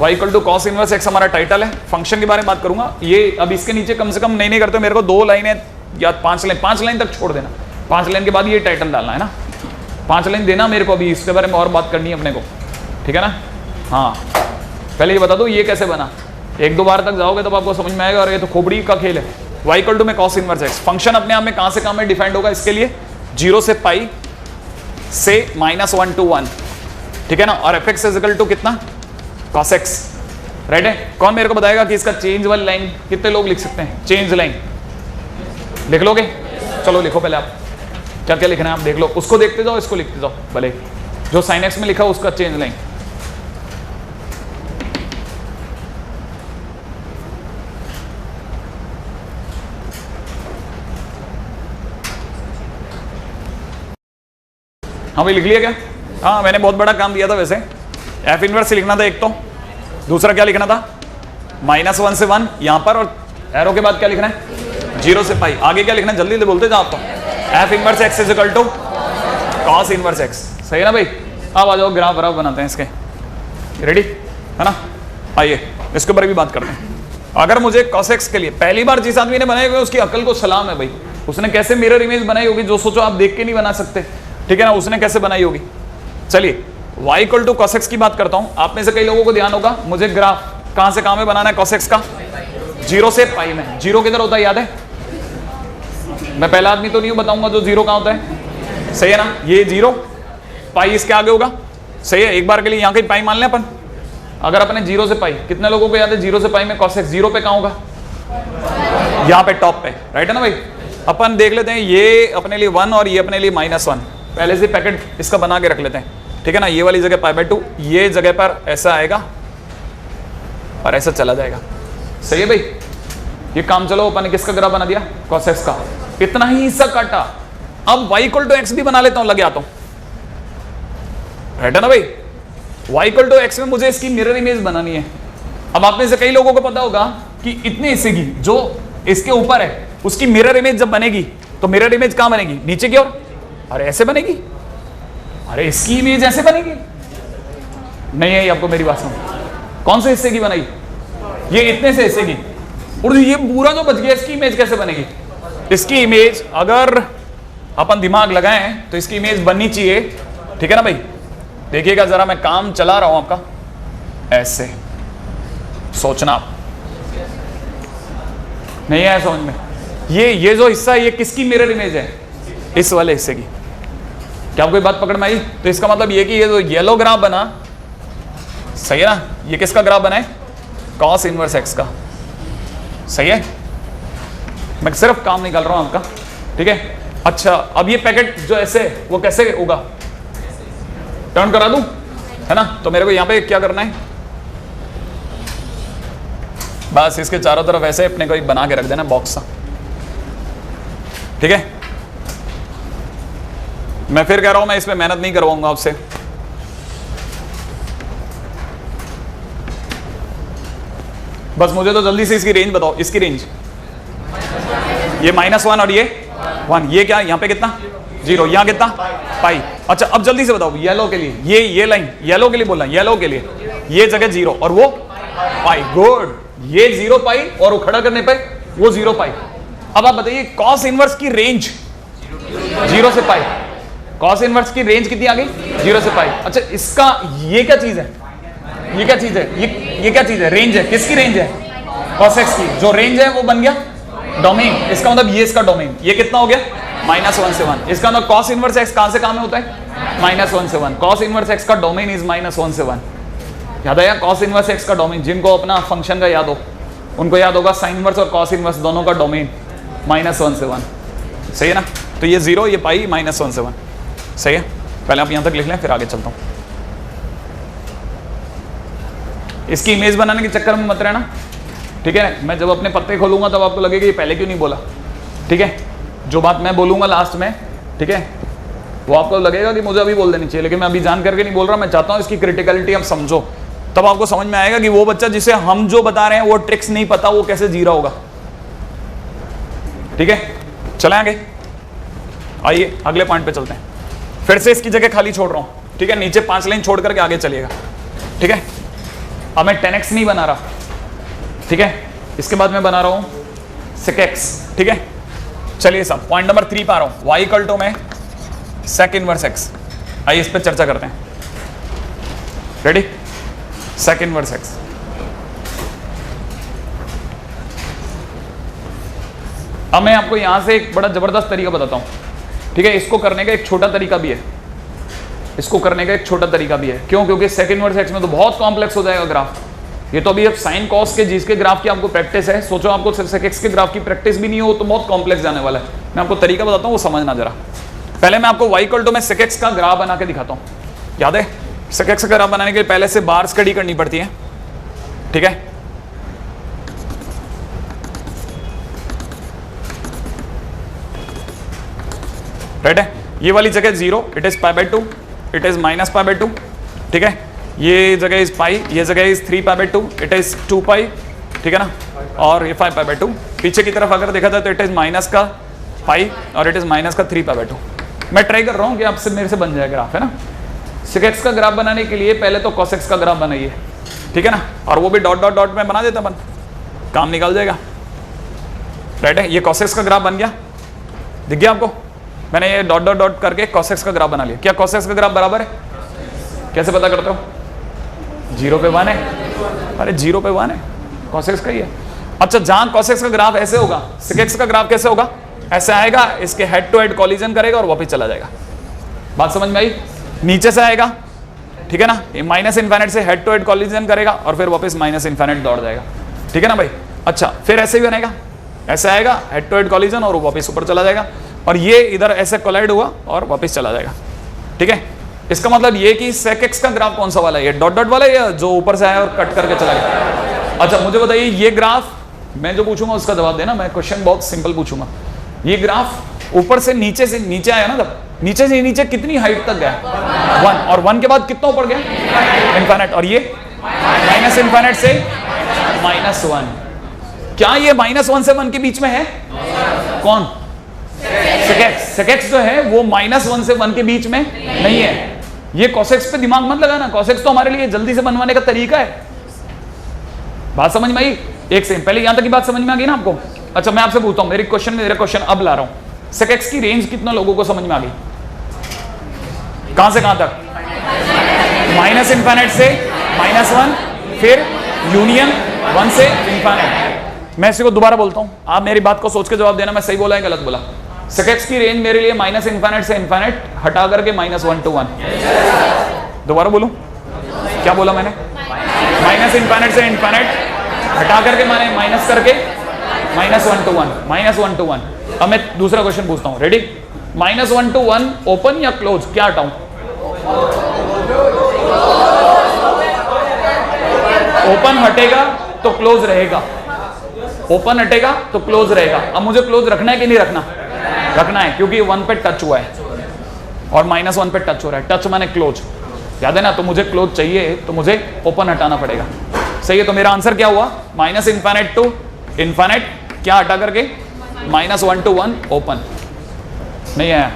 y = cos इनवर्स x हमारा टाइटल है। फंक्शन के बारे में बात करूंगा। ये अब इसके नीचे कम से कम नहीं करते, मेरे को 2 लाइनें या 5 लाइन तक छोड़ देना। 5 लाइन के बाद ये टाइटल डालना है ना, 5 लाइन देना मेरे को। अभी इसके बारे में और बात करनी है अपने को, ठीक है ना। हाँ पहले ये बता दो ये कैसे बना। 1-2 बार तक जाओगे तब आपको समझ में आएगा। और ये तो खोपड़ी का खेल है। y = में cos इनवर्स x फंक्शन अपने आप में कहां से कहां में डिफाइंड होगा? इसके लिए 0 से π से -1 to 1, ठीक है ना। और fx = कितना? cos x, राइट है। कौन मेरे को बताएगा कि इसका चेंज वाली लाइन कितने लोग लिख सकते हैं? चेंज लाइन लिख लोगे? चलो लिखो पहले आप, क्या क्या लिखना है आप देख लो। उसको देखते जाओ, इसको लिखते जाओ भले। जो sin x में लिखा हो उसका चेंज लाइन। हाँ भाई लिख लिया क्या? हाँ मैंने बहुत बड़ा काम दिया था वैसे। एफ इनवर्स लिखना था एक तो, दूसरा क्या लिखना था? -1 से 1 यहां पर, और एरो के बाद क्या लिखना है? 0 से π। आगे क्या लिखना है? जल्दी बोलते जाओ आप तो। F inverse x = cos inverse x. सही है ना भाई। अब आ जाओ ग्राफ व्राफ बनाते हैं इसके, रेडी है ना। आइए इसके ऊपर भी बात करते हैं। अगर मुझे cos x के लिए पहली बार जिस आदमी ने बनाए हुए उसकी अकल को सलाम है भाई। उसने कैसे मिरर इमेज बनाई होगी जो सोचो आप देख के नहीं बना सकते, ठीक है ना। उसने कैसे बनाई होगी। चलिए y = cos x की बात करता हूं। आप में से कई लोगों को ध्यान होगा मुझे ग्राफ कहां से कहां में बनाना है cos x का? 0 से π में। 0 किधर होता है याद है? मैं पहला आदमी तो नहीं हूं बताऊंगा जो जीरो कहां होता है, सही है ना। ये जीरो, पाई इसके आगे होगा, सही है। एक बार के लिए यहां कहीं पाई मान लें अपन। अगर अपने जीरो से पाई, कितने लोगों को याद है जीरो से पाई में cos x जीरो पे कहां होगा, यहां पे टॉप पे, राइट है ना भाई। अपन देख लेते हैं, ये अपने लिए 1 और ये अपने लिए -1, पहले से पैकेट इसका बना के रख लेते हैं, ठीक है ना। ये वाली जगह π/2, ये जगह पर ऐसा आएगा और ऐसा चला जाएगा, सही है भाई। ये काम चलो, अपन ने किसका ग्राफ बना दिया, cos x का, इतना ही हिस्सा काटा। अब y = x भी बना लेता हूं, लग आता हूं, राइट है ना भाई। y = x में मुझे इसकी मिरर इमेज बनानी है। अब आप में से कई लोगों को पता होगा कि इतने हिस्से की जो इसके ऊपर है उसकी मिरर इमेज जब बनेगी तो मिरर इमेज कहां बनेगी, नीचे की ओर। अरे ऐसे बनेगी, अरे इसकी इमेज ऐसे बनेगी, नहीं है आपको मेरी बात समझ। कौन से हिस्से की बनाई, ये इतने से हिस्से की, और ये पूरा जो बच गया इसकी इमेज कैसे बनेगी। इसकी इमेज अगर अपन दिमाग लगाएं तो इसकी इमेज बननी चाहिए, ठीक है ना भाई। देखिएगा जरा, मैं काम चला रहा हूं आपका, ऐसे सोचना आप, नहीं है समझ में। ये जो हिस्सा है ये किसकी मिरर इमेज है, इस वाले हिस्से की। क्या आपको बात पकड़ में आई। तो इसका मतलब ये कि ये जो येलो ग्राफ बना, सही है ना, ये किसका ग्राफ बना है, cos इनवर्स x का, सही है। मैं सिर्फ काम निकाल रहा हूं आपका, ठीक है। अच्छा, अब ये पैकेट जो ऐसे वो कैसे होगा, टर्न करा दूं, है ना। तो मेरे को यहां पे क्या करना है, बस इसके चारों तरफ ऐसे अपने को एक बना के रख देना बॉक्स सा, ठीक है। मैं फिर कह रहा हूं, मैं इसमें मेहनत नहीं करवाऊंगा आपसे, बस मुझे तो जल्दी से इसकी रेंज बताओ। इसकी रेंज ये -1 और ये 1, ये क्या, यहां पे कितना 0, यहां कितना पाई। अच्छा अब जल्दी से बताओ येलो के लिए, ये लाइन येलो के लिए बोलना, येलो के लिए ये जगह 0 और वो पाई, गुड। ये 0 पाई और वो खड़ा करने पे वो 0 पाई। अब आप बताइए cos इनवर्स की रेंज 0 से पाई, cos इनवर्स की रेंज कितनी आ गई, 0 से पाई। अच्छा इसका ये क्या चीज है, ये क्या चीज है, ये क्या चीज है, रेंज है, किसकी रेंज है, cos x की। जो रेंज है वो बन गया डोमेन, इसका मतलब ये इसका डोमेन, ये कितना हो गया -1 से 1। इसका मतलब cos इनवर्स x कहां से कहां में होता है, -1 से 1। cos इनवर्स x का डोमेन इज -1 से 1। याद आया, cos इनवर्स x का डोमेन, जिनको अपना फंक्शन का याद हो उनको याद होगा साइन इनवर्स और cos इनवर्स दोनों का डोमेन -1 से 1, सही है ना। तो ये 0, ये पाई, -1 से 1, सही है। पहले आप यहां तक लिख लें, फिर आगे चलता हूं। इसकी इमेज बनाने के चक्कर में मत रहना, ठीक है। मैं जब अपने पत्ते खोलूंगा तब आपको लगेगा ये पहले क्यों नहीं बोला, ठीक है। जो बात मैं बोलूंगा लास्ट में, ठीक है, वो आपको लगेगा कि मुझे अभी बोल देनी चाहिए, लेकिन मैं अभी जान करके नहीं बोल रहा। मैं चाहता हूं इसकी क्रिटिकलिटी आप समझो, तब आपको समझ में आएगा कि वो बच्चा जिसे हम जो बता रहे हैं वो ट्रिक्स नहीं पता, वो कैसे जी रहा होगा, ठीक है। चले आगे, आइए अगले पॉइंट पे चलते हैं। फिर से इसकी जगह खाली छोड़ रहा हूं, ठीक है। नीचे 5 लाइन छोड़ करके आगे चलिएगा, ठीक है। अब मैं 10x नहीं बना रहा, ठीक है। इसके बाद मैं बना रहा हूं sec x, ठीक है। चलिए साहब पॉइंट नंबर 3 पे आ रहा हूं, y = में sec इनवर्स x। आइए इस पर चर्चा करते हैं, रेडी। sec इनवर्स x, अब मैं आपको यहां से एक बड़ा जबरदस्त तरीका बताता हूं, ठीक है। इसको करने का एक छोटा तरीका भी है, इसको करने का एक छोटा तरीका भी है। क्यों, क्योंकि sec इनवर्स x में तो बहुत कॉम्प्लेक्स हो जाएगा ग्राफ। ये तो अभी अब साइन कॉस के जिसके ग्राफ की आपको प्रैक्टिस है, सोचो आपको sec x के ग्राफ की प्रैक्टिस भी नहीं हो तो बहुत कॉम्प्लेक्स जाने वाला है। मैं आपको तरीका बताता हूं, वो समझना जरा। पहले मैं आपको y = में sec x का ग्राफ बना के दिखाता हूं। याद है, sec x का ग्राफ बनाने के लिए पहले से बार स्टडी करनी पड़ती है, ठीक है। राइट है, ये वाली जगह 0, इट इज π/2, इट इज -π/2, ठीक है। ये जगह इज पाई, ये जगह इज 3π/2, इट इज 2 पाई, ठीक है ना। और ये 5π/2। पीछे की तरफ अगर देखा जाए तो इट इज माइनस का पाई और इट इज -3π/2। मैं ट्राई कर रहा हूँ कि आपसे मेरे से बन जाए ग्राफ, है ना। sec x का ग्राफ बनाने के लिए पहले तो cos x का ग्राफ बनाइए, ठीक है ना। और वो भी डॉट डॉट डॉट में बना देता अपन, काम निकल जाएगा, राइट है। ये cos x का ग्राफ बन गया, दिख गया आपको। मैंने ये डॉट डॉट डॉट करके cos x का ग्राफ बना लिया। क्या cos x का ग्राफ बराबर है, कैसे पता करते हो, 0 पे 1 है, अरे 0 पे 1 है, cos x का ही है। अच्छा जहां cos x का ग्राफ ऐसे होगा, sec x का ग्राफ कैसे होगा, ऐसे आएगा, इसके हेड टू हेड कॉलिजन करेगा और वापस चला जाएगा। बात समझ में आई? नीचे से आएगा, ठीक है ना, माइनस इन्फिनिट से हेड टू हेड कॉलिजन करेगा और फिर वापस माइनस इन्फिनिट दौड़ जाएगा, ठीक है ना भाई। अच्छा, फिर ऐसे भी बनेगा, ऐसे आएगा हेड टू हेड कॉलिजन और वापस ऊपर चला जाएगा, और ये इधर ऐसे कोलाइड हुआ और वापस चला जाएगा, ठीक है। इसका मतलब ये कि sec x का ग्राफ कौन सा वाला है, ये डॉट डॉट वाला है या जो ऊपर से आया और कट करके चला गया? अच्छा मुझे बताइए, ये ग्राफ मैं जो पूछूंगा उसका जवाब देना, मैं क्वेश्चन बहुत सिंपल पूछूंगा। ये ग्राफ ऊपर से नीचे आया ना, तब नीचे से नीचे कितनी हाइट तक गया? 1, और 1 के बाद कितना ऊपर गया? इनफिनिट। और ये माइनस इनफिनिट से -1। क्या ये -1 से 1 के बीच में है? कौन? sec x जो है वो -1 से 1 के बीच में नहीं है। ये cos x पे दिमाग मत लगाना, cos x तो हमारे लिए जल्दी से बनवाने का तरीका है। बात समझ में आई? एक सेकंड पहले यहां तक की बात समझ में आ गई ना आपको? अच्छा मैं आपसे पूछता हूं, मेरे क्वेश्चन अब ला रहा हूं। sec x की रेंज कितना लोगों को समझ में आ गई? कहां से कहां तक? माइनस इनफिनिट से -1, फिर यूनियन 1 से इनफिनिट। मैं इसी को दोबारा बोलता हूं, आप मेरी बात को सोच के जवाब देना, मैं सही बोला है गलत बोला। sec x की रेंज मेरे लिए माइनस इनफिनिट से इनफिनिट हटा करके -1 to 1। दोबारा बोलूं? क्या बोला मैंने? माइनस इनफिनिट से इनफिनिट हटा करके मैंने माइनस करके -1 to 1, -1 to 1। अब मैं दूसरा क्वेश्चन पूछता हूं, रेडी? -1 to 1 ओपन या क्लोज, क्या हटाऊं? ओपन हटेगा तो क्लोज रहेगा, ओपन हटेगा तो क्लोज रहेगा। अब मुझे क्लोज रखना है कि नहीं रखना? रखना है, क्योंकि 1 पे टच हुआ है और -1 पे टच हो रहा है। टच माने क्लोज, याद है ना? तो मुझे क्लोज चाहिए तो मुझे ओपन हटाना पड़ेगा। सही है, तो मेरा आंसर क्या हुआ? माइनस इनफिनिट टू इनफिनिट, क्या हटा करके? -1 to 1 ओपन। नहीं आया,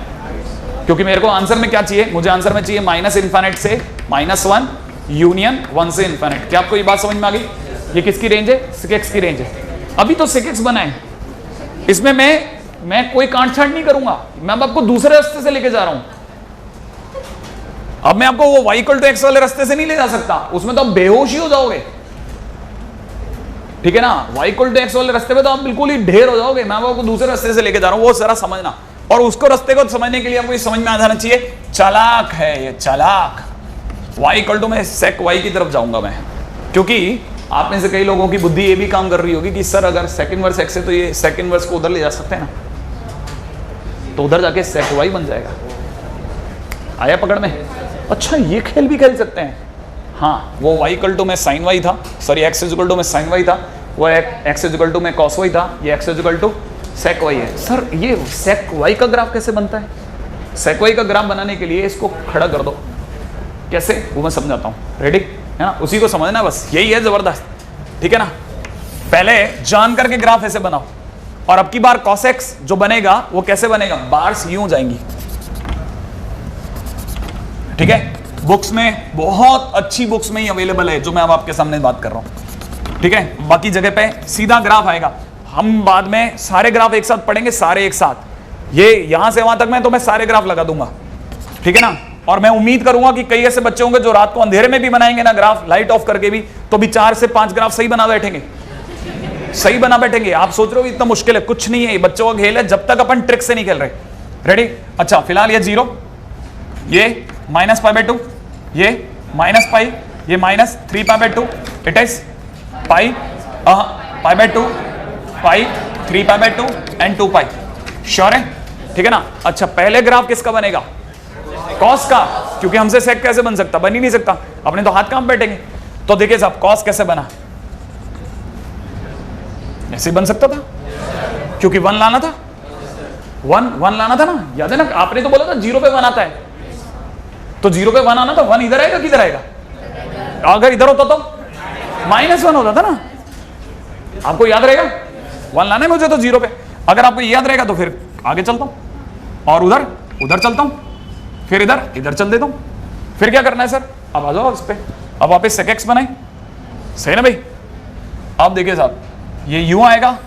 क्योंकि मेरे को आंसर में क्या चाहिए? मुझे आंसर में चाहिए माइनस इनफिनिट से -1 यूनियन 1 से इनफिनिट। क्या आपको ये बात समझ में आ गई? ये किसकी रेंज है? sec x की रेंज है। अभी तो sec x बना है, इसमें मैं कोई कांट छांट नहीं करूंगा, मैं अब आपको दूसरे रास्ते से लेके जा रहा हूं। अब मैं आपको वो y = x वाले रास्ते से नहीं ले जा सकता, उसमें तो आप बेहोश ही हो जाओगे, ठीक है ना? y = x वाले रास्ते पे तो आप बिल्कुल ही ढेर हो जाओगे। मैं आपको दूसरे रास्ते से लेके जा रहा हूं, वो जरा समझना। और उसको रास्ते को समझने के लिए आपको ये समझ में आ जाना चाहिए, चालाक है ये, चालाक। y = मैं sec y की तरफ जाऊंगा मैं, क्योंकि आप में से कई लोगों की बुद्धि ये भी काम कर रही होगी कि सर अगर sec इनवर्स x है तो ये sec इनवर्स को उधर ले जा सकते हैं ना, तो उधर जाके sec y बन जाएगा। आया पकड़ में? अच्छा ये खेल भी खेल सकते हैं। हाँ, वो y = में sin y था, सॉरी x = में sin y था, वो x = में cos y था, ये x = sec y है। सर ये sec y का ग्राफ कैसे बनता है? sec y का ग्राफ बनाने के लिए इसको खड़ा कर दो, कैसे वो मैं समझाता हूँ, रेडी है ना? उसी को समझना बस, यही है जबरदस्त, ठीक है ना? पहले जान करके ग्राफ ऐसे बनाओ, और अब की बार cos x जो बनेगा वो कैसे बनेगा? बार्स यूं जाएंगी, ठीक है? बुक्स में, बहुत अच्छी बुक्स में ही अवेलेबल है जो मैं अब आपके सामने बात कर रहा हूं, ठीक है? बाकी जगह पे सीधा ग्राफ आएगा, हम बाद में सारे ग्राफ एक साथ पढ़ेंगे, सारे एक साथ। ये यहां से वहां तक मैं सारे ग्राफ लगा दूंगा, ठीक है ना? और मैं उम्मीद करूंगा कि कई ऐसे बच्चे होंगे जो रात को अंधेरे में भी बनाएंगे ना ग्राफ, लाइट ऑफ करके भी, तो भी 4 से 5 ग्राफ सही बना बैठेंगे, सही बना बैठेंगे। आप सोच रहे हो इतना मुश्किल है? कुछ नहीं है, ये बच्चों का खेल है, जब तक अपन ट्रिक से नहीं खेल रहे। रेडी? अच्छा फिलहाल ये 0, ये -π/2, ये -π, ये -3π/2, इट इज π/2, π, 3π/2 एंड 2π। श्योर है? ठीक है ना? अच्छा पहले ग्राफ किसका बनेगा? कॉस का, क्योंकि हमसे सेक कैसे बन सकता? बन ही नहीं सकता, अपने तो हाथ काम बैठेंगे। तो देखिए साहब, कॉस कैसे बना? ऐसे बन सकता था, क्योंकि 1 लाना था, 1 लाना था ना, याद है ना? आपने तो बोला था 0 पे 1 आता है, तो 0 पे 1 आना था। 1 इधर आएगा, किधर आएगा? अगर इधर होता तो -1 होता था ना, आपको याद रहेगा? 1 लाना है मुझे तो 0 पे। अगर आपको याद रहेगा तो फिर आगे चलता हूं, और उधर चलता हूं, फिर इधर चल देता हूं। फिर क्या करना है सर? अब आ जाओ इस पे, अब वापस सेक एक्स बनाए, सही ना भाई? अब देखिए साहब, ये यूं आएगा,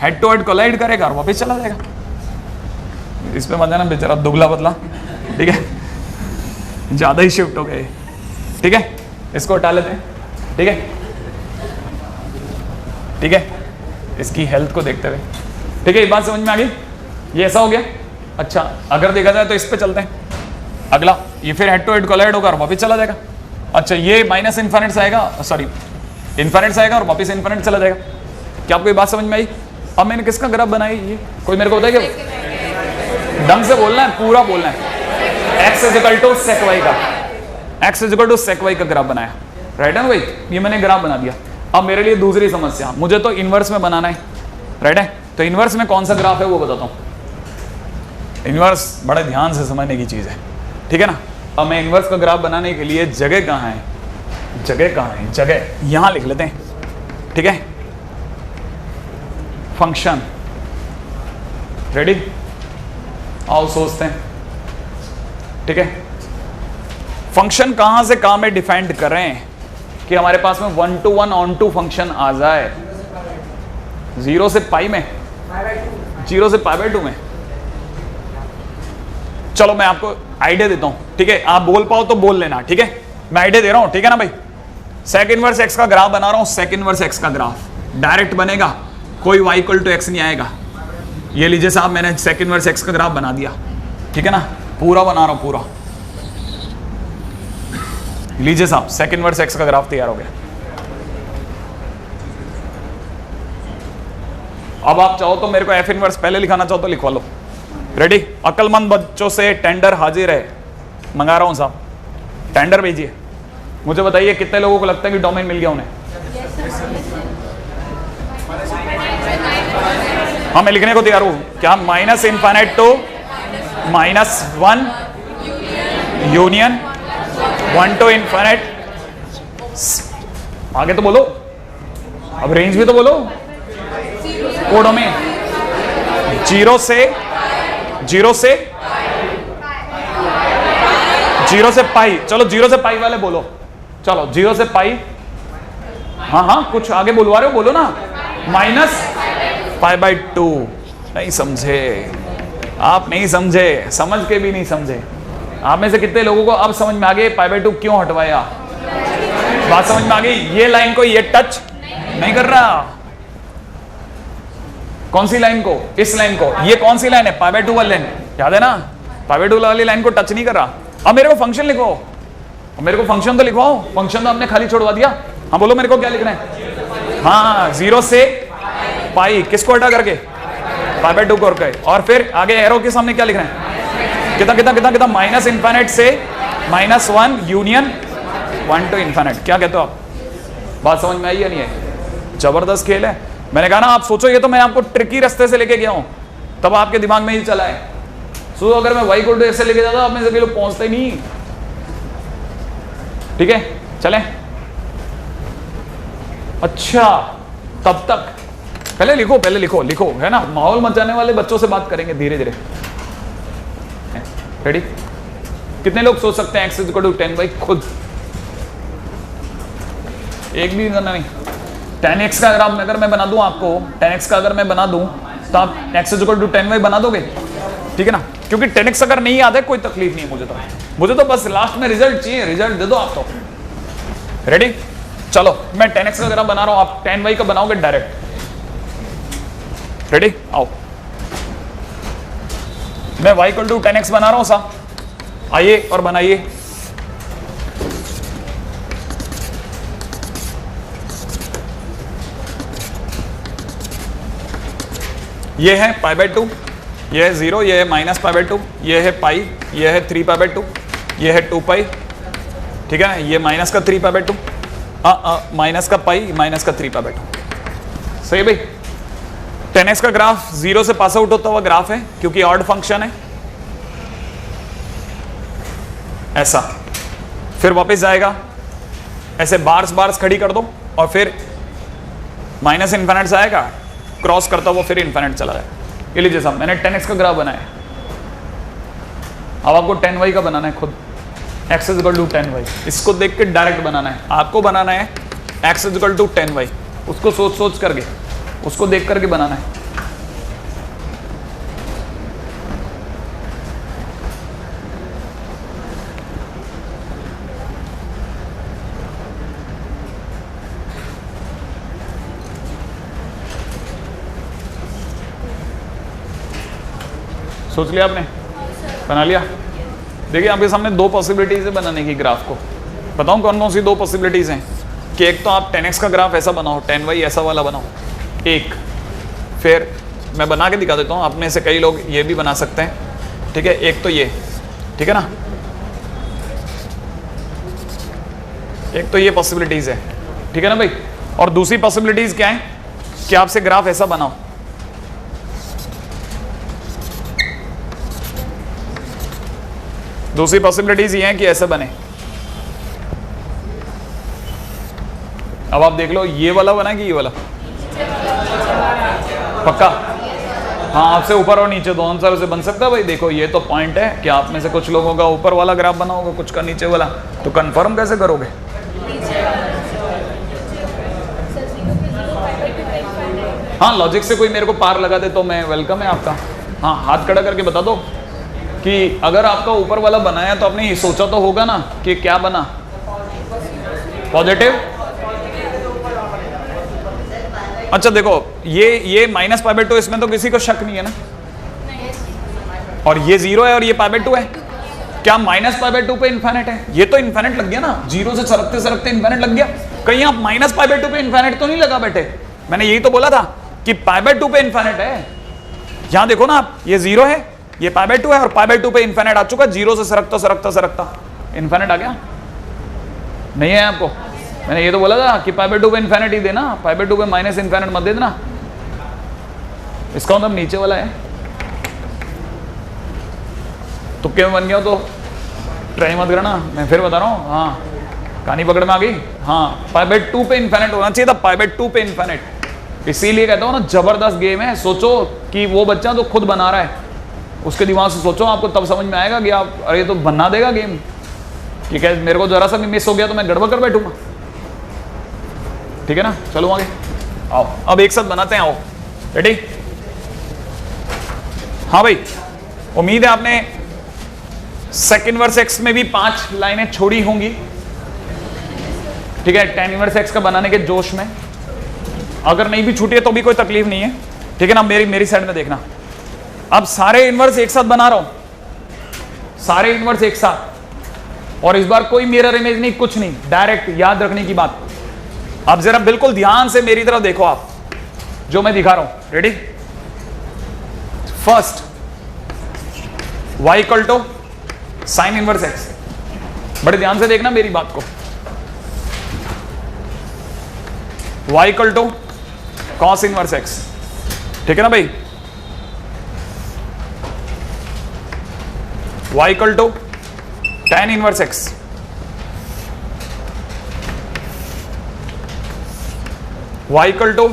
हेड टू हेड कोलाइड करेगा और वापस चला जाएगा। इस पे मत जाना बेचारा दुबला पतला, ठीक है? ज्यादा ही शिफ्ट हो गए, ठीक है? इसको हटा लेते हैं, ठीक है? ठीक है, इसकी हेल्थ को देखते हुए, ठीक है? ये बात समझ में आ गई? ये ऐसा हो गया। अच्छा अगर देखा जाए तो इस पे चलते हैं, अगला ये फिर हेड टू हेड कोलाइड होगा और वापिस चला जाएगा। अच्छा ये माइनस इन्फिनिट से आएगा, सॉरी इन्फिनिट से आएगा और वापिस इन्फिनिट चला जाएगा। क्या आपको ये बात समझ में आई? अब मैंने किसका ग्राफ बनाई, ये कोई मेरे को बताए क्या? ढंग से बोलना है, पूरा बोलना है। X is equal to sec Y का, X is equal to sec Y का ग्राफ बनाया, राइट है ना भाई? ये मैंने ग्राफ बना दिया। अब मेरे लिए दूसरी समस्या, मुझे तो इनवर्स में बनाना है, राइट है? तो इनवर्स में कौन सा ग्राफ है वो बताता हूँ। इनवर्स बड़े ध्यान से समझने की चीज़ है, ठीक है ना? अब मैं इनवर्स का ग्राफ बनाने के लिए जगह कहाँ है, जगह कहाँ है, जगह यहाँ लिख लेते हैं, ठीक है? Function, ready? आओ सोचते हैं, ठीक है? फंक्शन कहाँ से कहाँ में डिफाइंड करें कि हमारे पास में 1 to 1 ऑन टू फंक्शन आ जाए, 0 से पाई में, 0 से पाई बाय 2 में। चलो मैं आपको आइडिया देता हूं, ठीक है? आप बोल पाओ तो बोल लेना, ठीक है? मैं आइडिया दे रहा हूं, ठीक है ना भाई? सेक इनवर्स एक्स का ग्राफ बना रहा हूं, सेक इनवर्स एक्स का ग्राफ डायरेक्ट बनेगा, कोई y इक्वल टू एक्स नहीं आएगा। ये लीजिए साहब, मैंने सेक इनवर्स एक्स का ग्राफ बना दिया, ठीक है ना? पूरा बना रहा हूं, पूरा। लीजिए साहब, सेक इनवर्स एक्स का ग्राफ तैयार हो गया। अब आप चाहो तो मेरे को एफ इनवर्स पहले लिखाना चाहो तो लिखवा लो, रेडी? अक्लमंद बच्चों से टेंडर हाजिर है, मंगा रहा हूं साहब, टेंडर भेजिए। मुझे बताइए कितने लोगों को लगता है कि डोमेन मिल गया उन्हें? हाँ मैं लिखने को तैयार हूं। क्या? Minus infinite to -1 union 1 to infinite, आगे तो बोलो, अब रेंज भी तो बोलो। कोडोमेन 0 से पाई, चलो 0 से पाई वाले बोलो, चलो 0 से पाई, हाँ हाँ कुछ आगे बोलवा रहे हो, बोलो ना। -π/2, नहीं समझे आप, नहीं समझे, समझ के भी नहीं समझे। आप में से कितने लोगों को अब समझ में आ गई π/2 क्यों हटवाया? बात समझ में आ गई? ये लाइन को ये टच नहीं कर रहा। कौन सी लाइन को? इस लाइन को। ये कौन सी लाइन है? π/2 वाली लाइन, याद है ना? π/2 वाली लाइन को टच नहीं कर रहा। अब मेरे को फंक्शन लिखो, मेरे को फंक्शन तो लिखवाओ। फंक्शन तो आपने खाली छोड़वा दिया। हाँ बोलो मेरे को क्या लिखना है? हाँ 0 से पाई, किसको हटा करके? π/2 को करके। और फिर आगे एरो के सामने क्या लिखना है? कितना कितना कितना कितना? माइनस इनफाइनाइट से -1 यूनियन 1 to इनफाइनाइट। क्या कहते हो आप? बात समझ में आई या नहीं है? जबरदस्त खेल है। मैंने कहा ना, आप सोचो ये तो मैं आपको ट्रिकी रास्ते से लेके गया हूं, तब आपके दिमाग में ही चला है। सो अगर मैं y इक्वल टू ऐसे लेके जाता, आप में से लोग पहुंचते नहीं। ठीक है चलें। अच्छा तब तक पहले लिखो, पहले लिखो, लिखो, है ना? माहौल मचाने वाले बच्चों से बात करेंगे धीरे धीरे। रेडी? कितने लोग सोच सकते हैं x is equal to 10 by खुद? एक भी करना नहीं। 10x का अगर अगर मैं बना दूं आपको, 10x का अगर मैं बना दूं तो आप x is equal to 10y बना दोगे, ठीक है ना? क्योंकि 10x अगर नहीं याद है कोई तकलीफ नहीं है मुझे तो बस लास्ट में रिजल्ट चाहिए, रिजल्ट दे दो आप तो। रेडी? चलो मैं 10x का अगर बना रहा हूं, आप 10y का बनाओगे डायरेक्ट। रेडी? आओ, मैं y इक्वल टू 10x बना रहा हूं साहब, आइए और बनाइए। ये है π/2, ये है 0, ये है -π/2, ये है पाई, ये है 3π/2, ये है 2π, ठीक है? ये माइनस का 3π/2, माइनस का पाई, माइनस का 3π/2। सही भाई? 10x का ग्राफ 0 से पास आउट होता हुआ ग्राफ है क्योंकि ऑड फंक्शन है ऐसा। फिर वापस जाएगा, ऐसे बार्स बार्स खड़ी कर दो और फिर माइनस इनफिनिट से आएगा, क्रॉस करता हुआ फिर इनफिनिट चला जाए। ये लीजिए साहब, मैंने 10x का ग्राफ बनाया। अब आपको 10y का बनाना है खुद। x is equal to 10y, इसको देख के डायरेक्ट बनाना है। आपको बनाना है x is equal to 10y, उसको सोच सोच करके, उसको देख करके बनाना है। सोच लिया आपने, बना लिया। देखिए आपके सामने दो पॉसिबिलिटीज़ है बनाने की ग्राफ को। बताऊँ कौन कौन सी दो पॉसिबिलिटीज़ हैं? कि एक तो आप 10x का ग्राफ ऐसा बनाओ, 10y ऐसा वाला बनाओ एक, फिर मैं बना के दिखा देता हूँ, आप में से कई लोग ये भी बना सकते हैं, ठीक है। एक तो ये, ठीक है ना, एक तो ये पॉसिबिलिटीज़ है, ठीक है ना भाई। और दूसरी पॉसिबिलिटीज़ क्या है कि आपसे ग्राफ ऐसा बनाओ, दूसरी पॉसिबिलिटीज़ ये है कि ऐसा बने। अब आप देख लो ये वाला बना कि ये वाला, पक्का? हाँ, आपसे ऊपर और नीचे दोनों तरफ से बन सकता है भाई। देखो ये तो पॉइंट है कि आप में से कुछ लोगों का ऊपर वाला ग्राफ बना होगा, कुछ का नीचे वाला, तो कंफर्म कैसे करोगे? हाँ, लॉजिक से कोई मेरे को पार लगा दे तो मैं वेलकम है आपका। हाँ, हाथ खड़ा करके बता दो कि अगर आपका ऊपर वाला बनाया तो आपने ये सोचा तो होगा ना कि क्या बना, पॉजिटिव। अच्छा देखो ये -π/2, इसमें तो किसी को शक नहीं है ना, और ये 0 है और ये π/2 है। क्या -π/2 पे इन्फिनिट है? ये तो इन्फिनिट लग गया ना, 0 से सरकते सरकते इन्फिनिट लग गया। कहीं आप -π/2 पे इन्फिनिट तो नहीं लगा बैठे? मैंने यही तो बोला था कि π/2 पे इन्फिनिट है। यहां देखो ना आप, ये 0 है, ये π/2 है और π/2 पे इन्फिनिट आ चुका, 0 से सरकता सरकता सरकता इन्फिनिट आ गया। नहीं है आपको? मैंने ये तो बोला था कि π/2 पे इन्फिनिट ही देना, π/2 पे माइनस इन्फिनिट मत दे देना। इसका मतलब नीचे वाला है, तुक्के में बन गया तो ट्राई मत करना, मैं फिर बता रहा हूँ। हाँ, कहानी पकड़ में आ गई। हाँ, π/2 पे इन्फिनिट होना चाहिए था, π/2 पे इन्फिनिट। इसीलिए कहता हूँ ना, जबरदस्त गेम है। सोचो कि वो बच्चा तो खुद बना रहा है, उसके दिमाग से सोचो, आपको तब समझ में आएगा कि आप, अरे तो बना देगा गेम, ठीक है। मेरे को जरा सा भी मिस हो गया तो मैं गड़बड़ कर बैठूंगा, ठीक है ना। चलो आगे आओ, अब एक साथ बनाते हैं, आओ, रेडी? हाँ भाई, उम्मीद है आपने sec इनवर्स x में भी 5 लाइनें छोड़ी होंगी, ठीक है, tan इनवर्स x का बनाने के जोश में। अगर नहीं भी छूटी है तो भी कोई तकलीफ नहीं है, ठीक है ना। मेरी साइड में देखना, अब सारे इनवर्स एक साथ बना रहा हूं, सारे इनवर्स एक साथ, और इस बार कोई मिरर इमेज नहीं, कुछ नहीं, डायरेक्ट। याद रखने की बात, अब जरा बिल्कुल ध्यान से मेरी तरफ देखो आप, जो मैं दिखा रहा हूं, ready? First y equal to sine inverse x, बड़े ध्यान से देखना मेरी बात को। y equal to cos inverse x, ठीक है ना भाई? y equal to tan inverse x, y equal to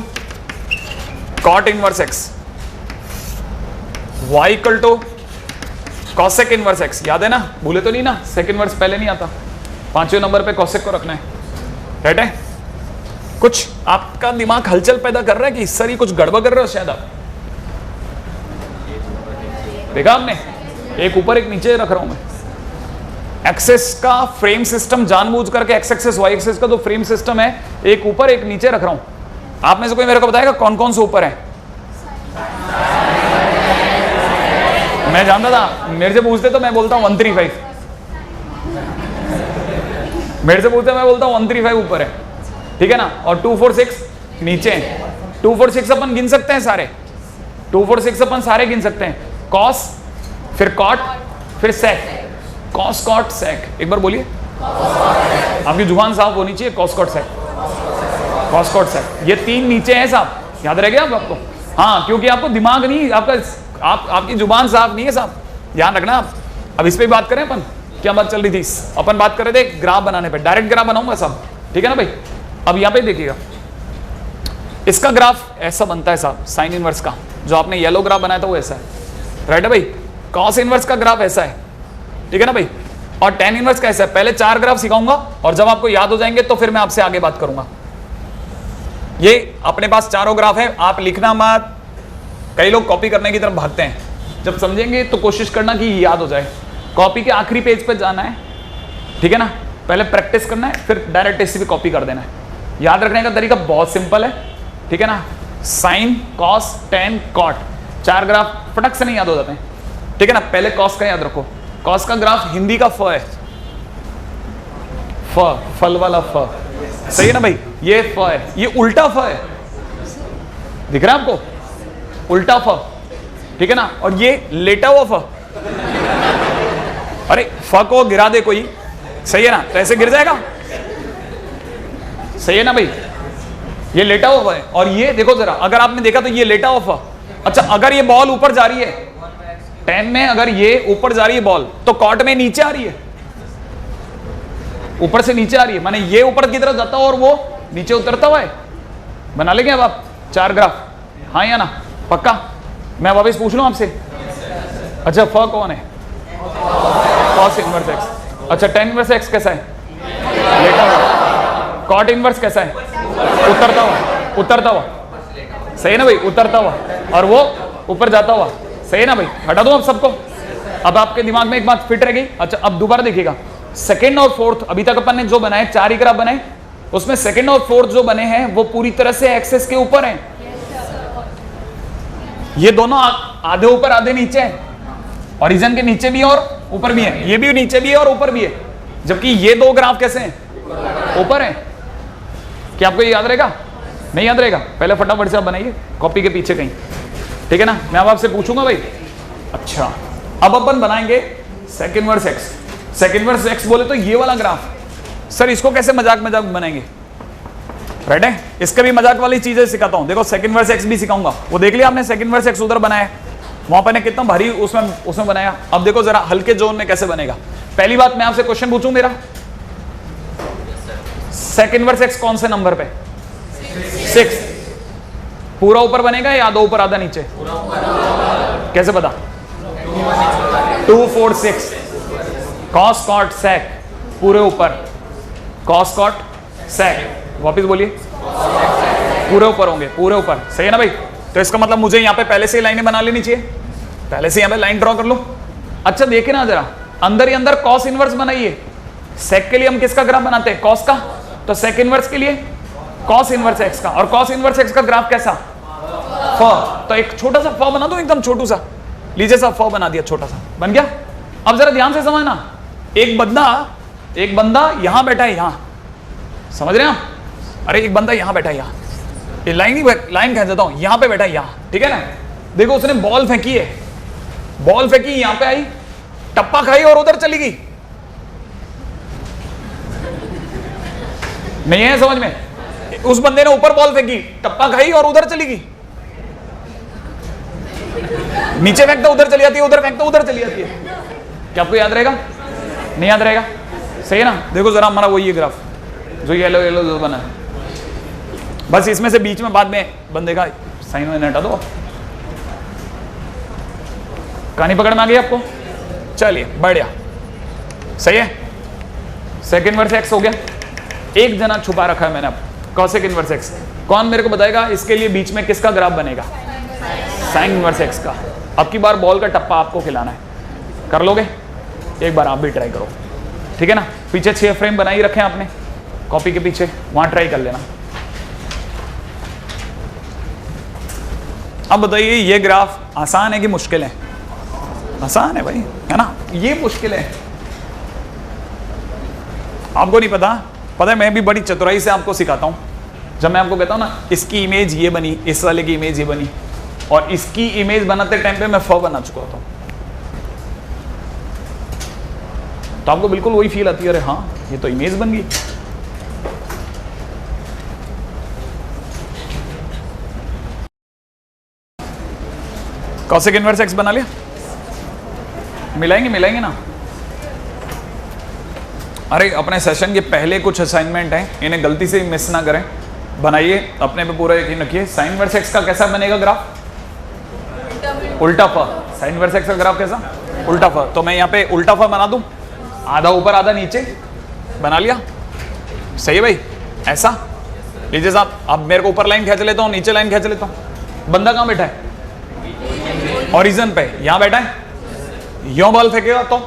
cot inverse x, y equal to cosec inverse x। याद है ना? भूले तो नहीं ना? सेक इनवर्स पहले नहीं आता, 5वें नंबर पे कॉसेक को रखना है, राइट है? कुछ आपका दिमाग हलचल पैदा कर रहा है कि सर ये कुछ गड़बड़ कर रहे हो शायद आप? देखा आपने, एक ऊपर एक नीचे रख रहा हूं मैं। एक्सेस का फ्रेम सिस्टम जानबूझ करके, एक्स एक्सेस वाई एक्सेस का जो फ्रेम सिस्टम है, एक ऊपर एक नीचे रख रहा हूं। आप में से कोई मेरे को बताएगा कौन कौन से ऊपर है? मैं जानता था, मेरे से पूछते तो मैं बोलता हूं 135, मेरे से पूछते मैं बोलता हूं 135 ऊपर है, ठीक है ना। और 246 नीचे है। 246 अपन गिन सकते हैं सारे, 246 अपन सारे गिन सकते हैं। कॉस, फिर कॉट, फिर सेक, कॉस कॉट सेक। एक बार बोलिए, आपकी जुबान साफ होनी चाहिए। Cos cot sec, cos cot sec, ये 3 नीचे हैं साहब, याद रह गया आपको? हाँ, क्योंकि आपको दिमाग नहीं, आपकी जुबान साफ नहीं है साहब, ध्यान रखना आप। अब इस पे बात करें अपन, क्या बात चल रही थी? अपन बात कर रहे थे ग्राफ बनाने पे, डायरेक्ट ग्राफ बनाऊंगा साहब, ठीक है ना भाई? अब यहाँ पे देखिएगा, इसका ग्राफ ऐसा बनता है साहब, साइन इनवर्स का। जो आपने येलो ग्राफ बनाया था वो ऐसा है, राइट है भाई? कॉस इनवर्स का ग्राफ ऐसा है, ठीक है ना भाई? और tan इनवर्स का ऐसा है। पहले 4 ग्राफ सिखाऊंगा और जब आपको याद हो जाएंगे तो फिर मैं आपसे आगे बात करूंगा। ये अपने पास चारों ग्राफ है, आप लिखना मत। कई लोग कॉपी करने की तरफ भागते हैं, जब समझेंगे तो कोशिश करना कि याद हो जाए। कॉपी के आखिरी पेज पर जाना है, ठीक है ना? पहले प्रैक्टिस करना है, फिर डायरेक्ट इसी पे कॉपी कर देना है। याद रखने का तरीका बहुत सिंपल है, ठीक है ना? Sine, cos, tan, cot, 4 graph फटक से नहीं याद हो जाते हैं। ठीक है ना। पहले कॉस का याद रखो, कॉस का ग्राफ हिंदी का फ है, फल वाला फ, सही है ना भाई। ये फ है, ये उल्टा फ है, दिख रहा है आपको, उल्टा फ, ठीक है ना। और ये लेटा हुआ फ, अरे फ को गिरा दे कोई, सही है ना, तो ऐसे गिर जाएगा, सही है ना भाई। ये लेटा हुआ है, और ये देखो जरा, अगर आपने देखा तो ये लेटा हुआ फ। अच्छा, अगर ये बॉल ऊपर जा रही है 10 में, अगर ये ऊपर जा रही है बॉल, तो कॉर्ट में नीचे आ रही है, ऊपर से नीचे आ रही है, माने ये ऊपर की तरफ जाता है और वो नीचे उतरता हुआ है। बना लेंगे अब आप 4 ग्राफ, हाँ या ना, पक्का। मैं वापस पूछ लूं आपसे, अच्छा फ कौन है, कॉस इनवर्स एक्स। अच्छा tan इनवर्स एक्स कैसा है, लेटा हुआ। कॉट इनवर्स कैसा है, उतरता हुआ, उतरता हुआ, सही है ना भाई, उतरता हुआ, और वो ऊपर जाता हुआ, सही है ना भाई। हटा दो अब सबको, अब आपके दिमाग में एक बात फिट रह गई। अच्छा अब दोबारा देखिएगा, सेकंड और फोर्थ, अभी तक अपन ने जो बनाए 4 ही ग्राफ बनाए, उसमें सेकंड और फोर्थ जो बने हैं वो पूरी तरह से एक्सेस के ऊपर हैं। ये दोनों आधे ऊपर आधे नीचे हैं, ओरिजिन के नीचे भी है और ऊपर भी है, ये भी नीचे भी है और ऊपर भी है, जबकि ये 2 ग्राफ कैसे हैं, ऊपर हैं। क्या आपको ये याद रहेगा, नहीं याद रहेगा? पहले फटाफट से आप बनाइए कॉपी के पीछे कहीं, ठीक है ना। मैं अब आपसे पूछूंगा भाई। अच्छा अब अपन बनाएंगे sec inverse X. Sec inverse X बोले तो ये वाला ग्राफ, सर इसको कैसे मजाक मजाक बनाएंगे, राइट है। इसके भी मजाक वाली चीजें सिखाता हूं, देखो सेक इनवर्स एक्स भी सिखाऊंगा। वो देख लिया आपने, सेक इनवर्स एक्स उधर बनाया, वहां पर ने कितना भारी उसमें बनाया। अब देखो जरा हल्के जोन में कैसे बनेगा। पहली बात मैं आपसे क्वेश्चन पूछूं मेरा, सेक इनवर्स एक्स कौन से नंबर पे, 6, पूरा ऊपर बनेगा या आधा ऊपर आधा नीचे, कैसे पता, 2 4 6, कॉस कॉट सेक पूरे ऊपर, कॉस कॉट सेक, वापिस बोलिए, पूरे ऊपर होंगे, पूरे ऊपर, सही है ना भाई। तो इसका मतलब मुझे यहाँ पे पहले से ही लाइनें बना लेनी चाहिए, पहले से यहाँ पे लाइन ड्रॉ कर लो। अच्छा देखे ना जरा, अंदर ही अंदर कॉस इनवर्स बनाइए। सेक के लिए हम किसका ग्राफ बनाते हैं, कॉस का, तो सेक इनवर्स के लिए कॉस इनवर्स एक्स का, और कॉस इनवर्स एक्स का ग्राफ कैसा, फ। तो एक छोटा सा फ बना दो, एकदम छोटू सा, लीजिए सा फ बना दिया, छोटा सा बन गया। अब जरा ध्यान से समझना, एक बंदा यहां बैठा है, यहां, समझ रहे हैं आप, अरे एक बंदा यहां बैठा है, यहां, ये लाइन कह देता हूं, यहां पे बैठा है, यहां, ठीक है ना। देखो उसने बॉल फेंकी है, बॉल फेंकी, यहां पे आई, टप्पा खाई और उधर चली गई, नहीं है समझ में। उस बंदे ने ऊपर बॉल फेंकी, टप्पा खाई और उधर चली गई, नीचे फेंकता उधर चली जाती है, उधर फेंकता उधर चली जाती है। क्या आपको याद रहेगा, नहीं याद रहेगा, सही है ना। देखो जरा हमारा वही है ग्राफ जो येलो येलो जो बना है, बस इसमें से बीच में बाद में बंदे का साइन वाइन हटा दो। कहानी पकड़ में आ गई आपको, चलिए बढ़िया, सही है। सेक इनवर्स एक्स हो गया, एक जना छुपा रखा है मैंने अब, कॉसेक इनवर्स एक्स। कौन मेरे को बताएगा इसके लिए बीच में किसका ग्राफ बनेगा, साइन इनवर्स एक्स का। अब की बार बॉल का टप्पा आपको खिलाना है, कर लोगे, एक बार आप भी ट्राई करो, ठीक है ना। पीछे 6 फ्रेम बना ही रखे हैं आपने कॉपी के पीछे, वहां ट्राई कर लेना। अब बताइए ये ग्राफ आसान है कि मुश्किल है, आसान है भाई, है ना। ये मुश्किल है, आपको नहीं पता, पता है मैं भी बड़ी चतुराई से आपको सिखाता हूं। जब मैं आपको कहता हूं ना इसकी इमेज ये बनी, इस वाले की इमेज ये बनी, और इसकी इमेज बनाते टाइम पे मैं फ बना चुका होता हूं, तो आपको बिल्कुल वही फील आती है, अरे हाँ ये तो इमेज बन गई। कॉसेक इनवर्स एक्स बना लिया, मिलाएंगे ना। अरे अपने सेशन के पहले कुछ असाइनमेंट हैं, इन्हें गलती से मिस ना करें, बनाइए, अपने पे पूरा यकीन रखिए। साइन इनवर्स एक्स का कैसा बनेगा ग्राफ, उल्टा फ। साइन इनवर्स एक्स का ग्राफ कैसा, उल्टा फ। तो मैं यहाँ पे उल्टा फ बना दूं, आधा ऊपर आधा नीचे, बना लिया, सही है भाई। ऐसा लीजिए साहब, अब मेरे को ऊपर लाइन खींच लेता हूँ, नीचे लाइन खींच लेता हूँ। बंदा कहाँ बैठा है, ओरिजिन पे, यहां बैठा है। यो बॉल फेंकेगा तो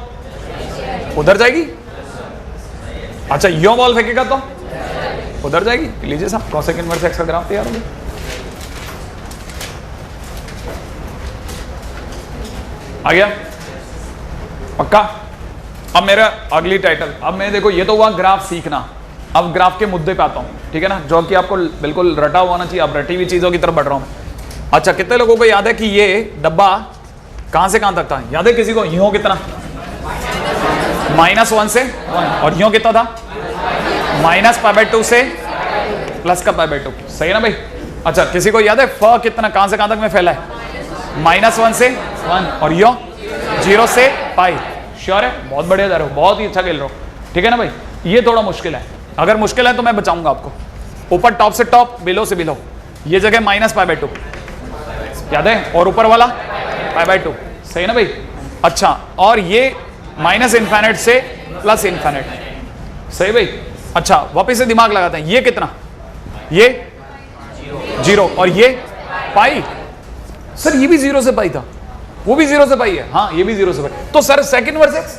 उधर जाएगी, अच्छा यो बॉल फेंकेगा तो उधर जाएगी। लीजिए साहब कॉसेक इनवर्स एक्स का ग्राफ तैयार हो गया। आ गया, पक्का? अब मेरा अगली टाइटल, अब मैं देखो ये तो हुआ ग्राफ सीखना, अब ग्राफ के मुद्दे पे आता हूं, ठीक है ना, जो कि आपको बिल्कुल रटा हुआ होना चाहिए। अब रटी हुई चीजों की तरफ बढ़ रहा हूं। अच्छा, कितने लोगों को याद है कि ये डब्बा कहां से कहां तक था? याद है किसी को? यूं कितना? -1 से 1, और यूं कितना था? -π/2 से +π/2। सही है ना भाई? अच्छा, किसी को याद है फ कितना कहां से कहां तक में फैला है? -1 से 1, और यो 0 से पाई। श्योर है? बहुत बढ़िया जा रहे हो, बहुत ही अच्छा खेल रहे हो, ठीक है ना भाई? ये थोड़ा मुश्किल है, अगर मुश्किल है तो मैं बचाऊंगा आपको। ऊपर टॉप से टॉप, बिलो से बिलो, ये जगह -π/2 याद है, और ऊपर वाला π/2। सही है ना भाई? अच्छा, और ये -∞ से +∞। सही भाई? अच्छा, वापिस से दिमाग लगाते हैं, ये कितना? ये 0, और ये पाई। सर ये भी 0 से पाई था, वो भी 0 से पाई है। हाँ, ये भी 0 से पाई। तो सर सेकंड वर्स एक्स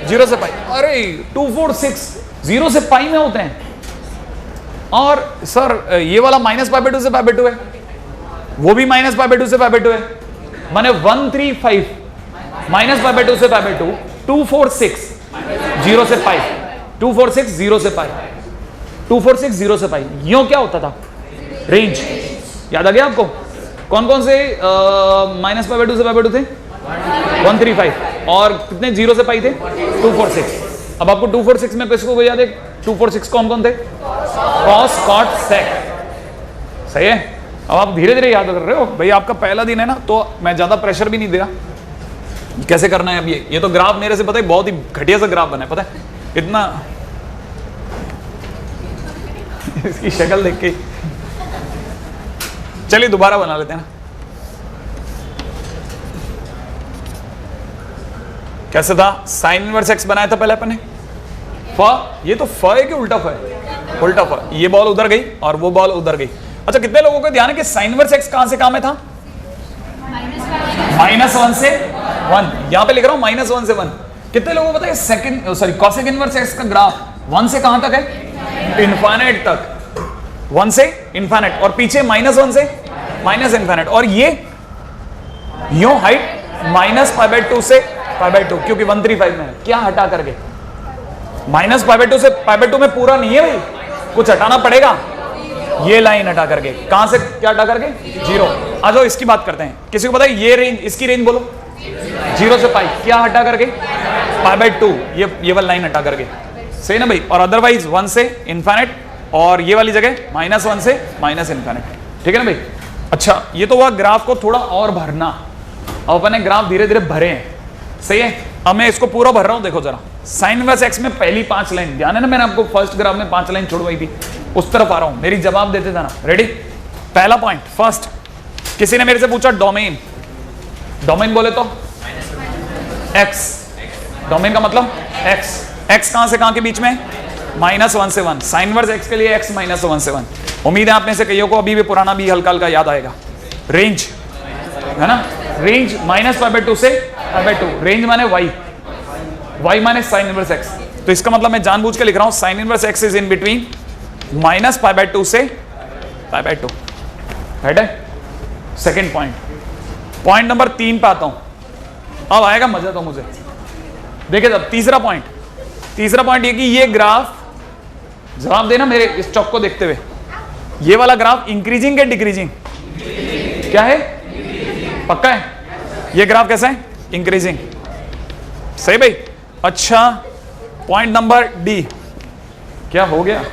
0 से पाई। अरे 2 4 6 0 से पाई में होते हैं। और सर ये वाला -π/2 से π/2 है, वो भी -π/2 से π/2 है। माने 1 3 5 -π/2 से π/2, 2 4 6 0 से पाई, 2 4 6 0 से पाई, 2 4 6 0 से पाई। यूं क्या होता था? रेंज। याद आ गया आपको? कौन कौन से -π/2 से π/2 थे? 1 3 5, और कितने 0 से पाई थे? 2 4 6। अब आपको 2 4 6 में किसको याद है? 2 4 6 कौन कौन थे? Cos cot sec. सही है? अब आप धीरे धीरे याद कर रहे हो भाई, आपका पहला दिन है ना, तो मैं ज्यादा प्रेशर भी नहीं दे रहा। कैसे करना है अब? ये तो ग्राफ मेरे से पता है बहुत ही घटिया सा ग्राफ बना है, पता है इतना इसकी शक्ल देख के। चलिए दोबारा बना लेते हैं ना। कैसे था? साइन इनवर्स एक्स बनाया था पहले अपने। फ, ये तो फ है कि उल्टा फ है? उल्टा फ। ये बॉल उधर गई और वो बॉल उधर गई। अच्छा, कितने लोगों को ध्यान है कि साइन इनवर्स एक्स कहां से कहां में था? -1 से 1। यहां पे लिख रहा हूं -1 से 1। कितने लोगों को पता है second sorry cosec inverse X का ग्राफ 1 से कहां तक है? इनफाइनाइट तक। 1 से इनफाइनाइट, और पीछे -1 से -∞, और ये यूं हाइट -π/2 से π/2, क्योंकि 1 3 5 में है। क्या हटा करके? -π/2 से π/2 में पूरा नहीं है भाई, कुछ हटाना पड़ेगा। ये लाइन हटा करके, कहां से क्या हटा करके? 0। आ जाओ इसकी बात करते हैं। किसी को पता है ये रेंज, इसकी रेंज बोलो? 0 से पाई, क्या हटा करके? π/2, ये वाली लाइन हटा करके। सही ना भाई? और अदरवाइज 1 से इनफाइनाइट, और ये वाली जगह -1 से -∞। ठीक है ना भाई? अच्छा, ये तो हुआ ग्राफ को थोड़ा और भरना। अब अपने ग्राफ धीरे धीरे भरे हैं, सही है? अब मैं इसको पूरा भर रहा हूं। देखो जरा, साइन इनवर्स एक्स में पहली 5 लाइन, ध्यान है ना, मैंने आपको फर्स्ट ग्राफ में 5 लाइन छुड़वाई थी, उस तरफ आ रहा हूं। मेरी जवाब देते था ना। रेडी? पहला पॉइंट, फर्स्ट, किसी ने मेरे से पूछा डोमेन। डोमेन बोले तो एक्स, डोमेन का मतलब एक्स। एक्स कहां से कहां के बीच में? -1 से 1। साइन इनवर्स एक्स के लिए एक्स -1 से 1। उम्मीद है आप में से कईयों को अभी भी पुराना भी हल्का हल्का याद आएगा। रेंज है ना, रेंज -π/2 से π/2। रेंज माने y, y माने साइन इनवर्स एक्स। तो इसका मतलब मैं जानबूझ के लिख रहा हूं sine inverse X is in between -π/2 से π/2। राइट है? Second point. पॉइंट नंबर 3 पे आता हूं, अब आएगा मजा तो मुझे। देखिए जब तीसरा पॉइंट ये कि ये ग्राफ, जवाब देना मेरे इस चौक को देखते हुए, ये वाला ग्राफ इंक्रीजिंग या डिक्रीजिंग? क्या है? पक्का है? ये ग्राफ कैसा है? इंक्रीजिंग। सही भाई? अच्छा, पॉइंट नंबर डी। क्या हो गया?